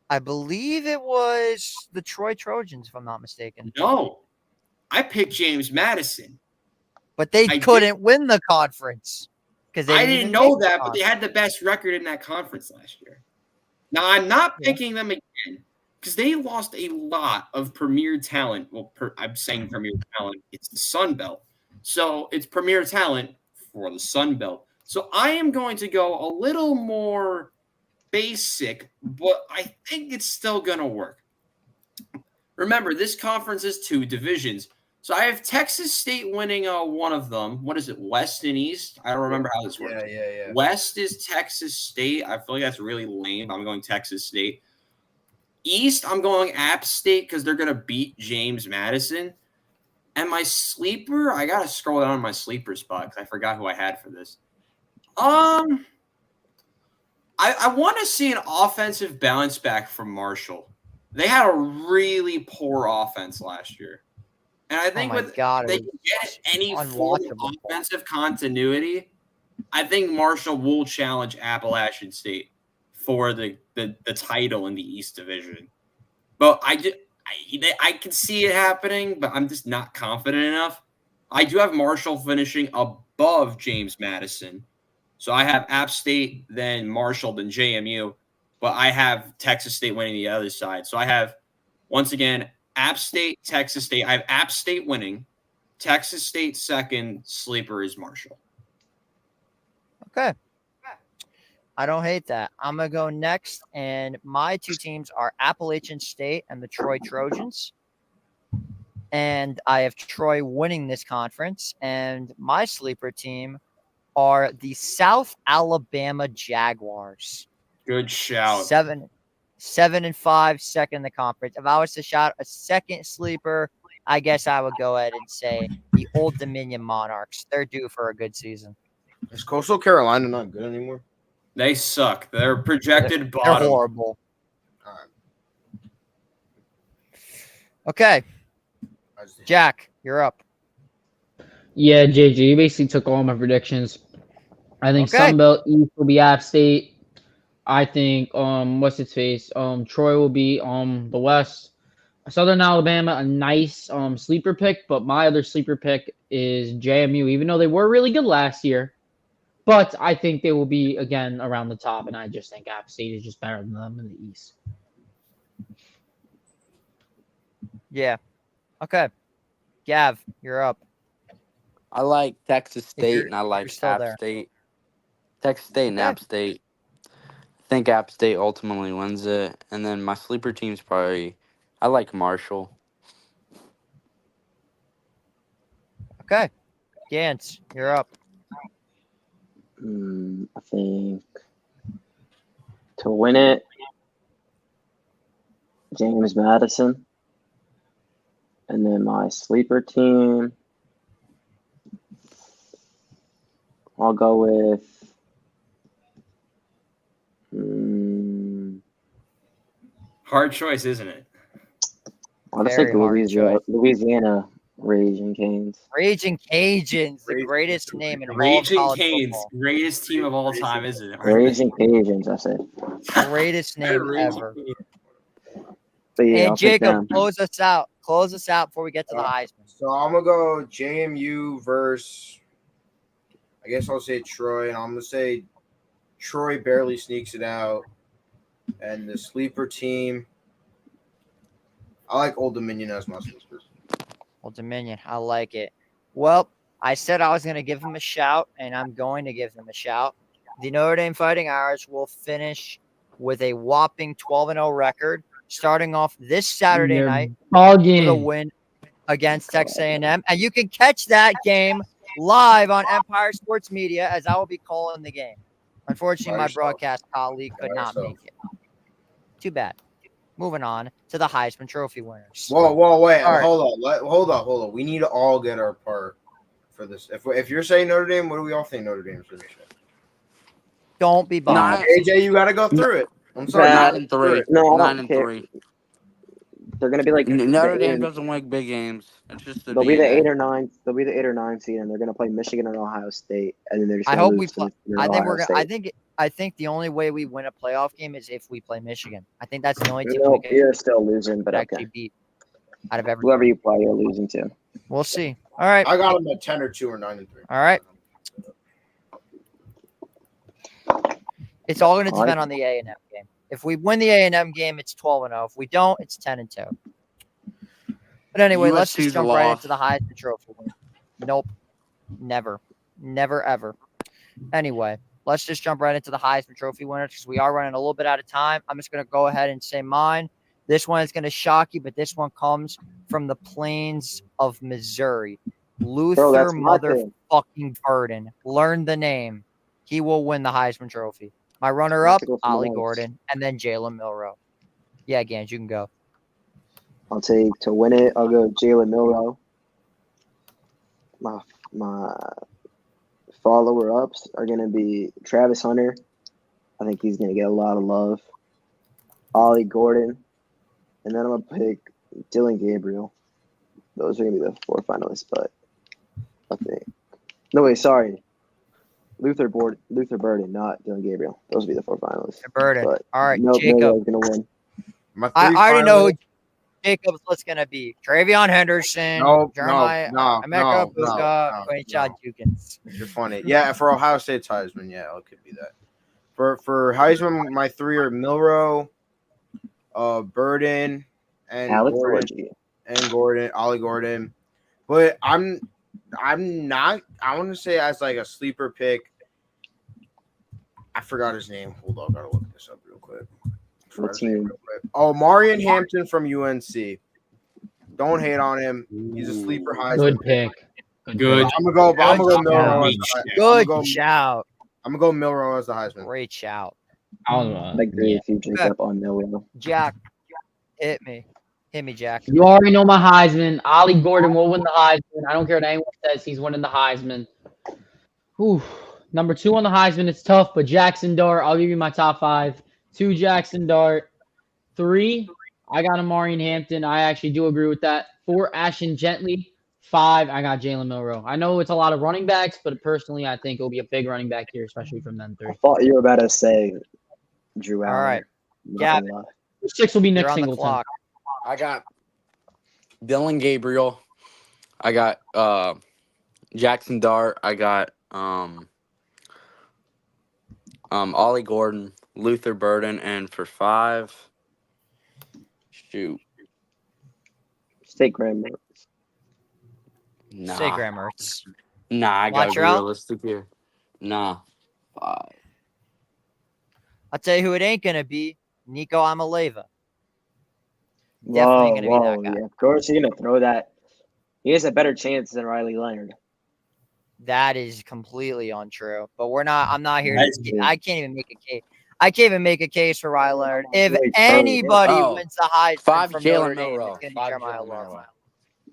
I believe it was the Troy Trojans, if I'm not mistaken. No. I picked James Madison. But they couldn't win the conference. I didn't know that, but they had the best record in that conference last year. Now, I'm not picking them again because they lost a lot of premier talent. Well, I'm saying premier talent. It's the Sun Belt. So it's premier talent for the Sun Belt. So I am going to go a little more basic, but I think it's still going to work. Remember, this conference is 2 divisions. So I have Texas State winning one of them. What is it, West and East? I don't remember how this works. Yeah. West is Texas State. I feel like that's really lame. I'm going Texas State. East, I'm going App State because they're going to beat James Madison. And my sleeper, I got to scroll down on my sleeper spot because I forgot who I had for this. I want to see an offensive bounce back from Marshall. They had a really poor offense last year. And I think they can get any form of offensive continuity, I think Marshall will challenge Appalachian State for the title in the East Division. But I can see it happening, but I'm just not confident enough. I do have Marshall finishing above James Madison. So I have App State, then Marshall, then JMU. But I have Texas State winning the other side. So I have, once again, App State, Texas State. I have App State winning. Texas State second. Sleeper is Marshall. Okay. I don't hate that. I'm going to go next. And my 2 teams are Appalachian State and the Troy Trojans. And I have Troy winning this conference. And my sleeper team are the South Alabama Jaguars. Good shout. 7-5, second in the conference. If I was to shout a second sleeper, I guess I would go ahead and say the Old Dominion Monarchs. They're due for a good season. Is Coastal Carolina not good anymore? They suck. They're projected bottom. They're horrible. All right. Okay. Jack, you're up. Yeah, JJ, you basically took all my predictions. I think Sunbelt East will be App State. I think what's its face? Troy will be the West. Southern Alabama, a nice sleeper pick, but my other sleeper pick is JMU, even though they were really good last year. But I think they will be again around the top, and I just think App State is just better than them in the East. Yeah. Okay. Gav, you're up. I like Texas State you're- and I you're like still App there. State. Texas State and Okay. App State. I think App State ultimately wins it. And then my sleeper team's probably, I like Marshall. Okay. Gantz, you're up. I think to win it, James Madison. And then my sleeper team, I'll go with Hard choice, isn't it? I'll just Very take hard Louisiana Raging Canes. Raging Cajuns, the greatest name in all of Raging college Canes, football. greatest team of all time, isn't it? Raging Cajuns, I said. Greatest name Raging ever. Cajuns. But yeah, And I'll take Jacob, them. close us out. Close us out before we get to the Heisman. So I'm gonna go JMU versus, I guess I'll say Troy, and I'm gonna say Troy barely sneaks it out. And the sleeper team, I like Old Dominion as my sleeper. Old Dominion, I like it. Well, I said I was going to give him a shout, and I'm going to give him a shout. The Notre Dame Fighting Irish will finish with a whopping 12-0 record, starting off this Saturday night with a win against Texas A&M. And you can catch that game live on Empire Sports Media, as I will be calling the game. Unfortunately, my broadcast colleague could not make it. Too bad. Moving on to the Heisman Trophy winners. Wait. All right. Hold on. We need to all get our part for this. If you're saying Notre Dame, what do we all think Notre Dame's going to say? Don't be biased. AJ, you got to go through it. I'm sorry. 9-3. No, I 9-3. They're gonna be like Notre Dame doesn't win big games. It's just they'll be the 8 or 9. They'll be the 8 or 9 seed, and they're gonna play Michigan and Ohio State, and then they're just. I gonna hope we lose play. to I think Ohio we're gonna. State. I think the only way we win a playoff game is if we play Michigan. I think that's the only team No, we can you're still losing, but actually okay. beat out of every. Whoever you play, you're losing to. We'll see. All right. I got them at 10 or 2 or 9 and 3. All right. It's all going to depend on the A&M game. If we win the A&M game, it's 12-0. If we don't, it's 10-2. But anyway, let's just jump right into the Heisman Trophy. Nope. Never, ever. Anyway, let's just jump right into the Heisman Trophy winners because we are running a little bit out of time. I'm just going to go ahead and say mine. This one is going to shock you, but this one comes from the plains of Missouri. Luther motherfucking Burden. Learn the name. He will win the Heisman Trophy. My runner-up, Ollie Gordon, and then Jalen Milroe. Yeah, Gans, you can go. I'll take to win it. I'll go Jalen Milroe. My follower-ups are gonna be Travis Hunter. I think he's gonna get a lot of love. Ollie Gordon, and then I'm gonna pick Dylan Gabriel. Those are gonna be the 4 finalists, but I think Luther Burden, not Dylan Gabriel. Those would be the 4 finalists. Burden. But all right, Jacob. Jacob. Gonna win. I already know who Jacob's list going to be. Travion Henderson, Jeremiah, Emeka Buka, Quinshon Jukins. You're funny. Yeah, for Ohio State's Heisman, yeah, it could be that. For Heisman, my 3 are Milroe, Burden, and Ollie Gordon. But I'm not. I want to say as like a sleeper pick. I forgot his name. Hold on, gotta look this up real quick. Oh, Marion Hampton from UNC. Don't hate on him. He's a sleeper Heisman. Good pick. Good. I'm gonna go Milroe. Good shout. I'm gonna go Milroe as the Heisman. Great shout. I agree with you, Jacob, on Milroe. Jack, hit me, Jack. You already know my Heisman. Ollie Gordon will win the Heisman. I don't care what anyone says. He's winning the Heisman. Whew. Number 2 on the Heisman, it's tough, but Jackson Dart, I'll give you my top 5. 2, Jackson Dart. 3, I got Amarian Hampton. I actually do agree with that. 4, Ashton Gently. 5, I got Jalen Milroe. I know it's a lot of running backs, but personally, I think it'll be a big running back here, especially from them 3. I thought you were about to say Drew Allen. All right. Yeah. 6 will be Nick Singleton. I got Dylan Gabriel. I got Jackson Dart. I got Ollie Gordon, Luther Burden, and for 5, shoot, State Graham Mertz. nah, Say Graham Mertz. I gotta be Montreal? realistic here. Nah, 5. I'll tell you who it ain't gonna be. Nico Amaleva. Definitely ain't gonna be that guy. Yeah, of course you're gonna throw that. He has a better chance than Riley Leonard. That is completely untrue. But I'm not here That's to. true. I can't even make a case. I can't even make a case for Riley Leonard. If Wait, anybody oh, wins the Heisman 5, from Jalen Notre Dame, Milroe. it's gonna be 5, Jeremiah Jalen Love. Milroe.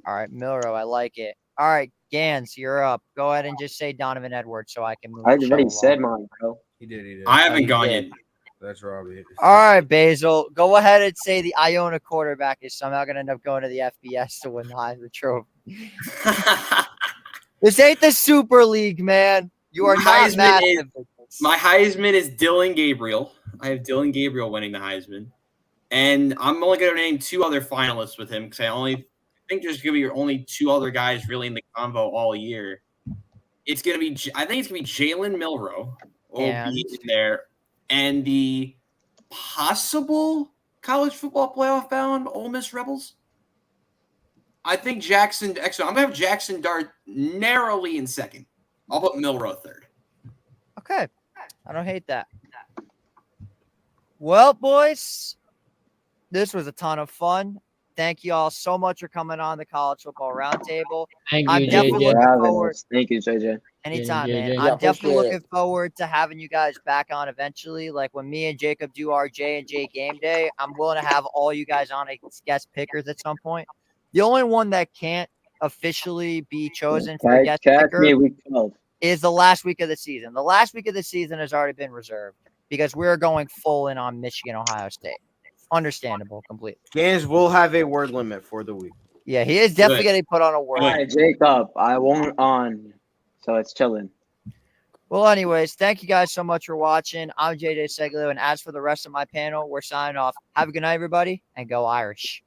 All right, Milroe, I like it. All right, Gans, you're up. Go ahead and just say Donovan Edwards so I can move. I the show already along. said mine, bro. He did. I Oh, haven't you gone did. yet. That's Robbie. All right, Basil, go ahead and say the Iona quarterback is somehow going to end up going to the FBS to win the Heisman Trophy. This ain't the Super League, man. You are not massive. My Heisman is Dylan Gabriel. I have Dylan Gabriel winning the Heisman. And I'm only going to name 2 other finalists with him because I think there's going to be only 2 other guys really in the convo all year. It's going to be, I think it's going to be Jalen Milroe will be in there. And the possible college football playoff bound Ole Miss Rebels. I think Jackson, actually, I'm going to have Jackson Dart narrowly in second. I'll put Milroe third. Okay. I don't hate that. Well, boys, this was a ton of fun. Thank you all so much for coming on the College Football Roundtable. Thank I'm you, definitely JJ. looking forward. Thank you, JJ. Anytime, Yeah, man. yeah. I'm Yeah, definitely appreciate looking forward to having you guys back on eventually. Like when me and Jacob do our J&J game day, I'm willing to have all you guys on as guest pickers at some point. The only one that can't officially be chosen for a guest picker me week 12. is the last week of the season. The last week of the season has already been reserved because we're going full in on Michigan, Ohio State. Understandable, completely. Gans will have a word limit for the week. Yeah, he is definitely getting put on a word. Hi, Jacob. I won't on, so it's chilling. Well, anyways, thank you guys so much for watching. I'm JJ Ceglio, and as for the rest of my panel, we're signing off. Have a good night, everybody, and go Irish.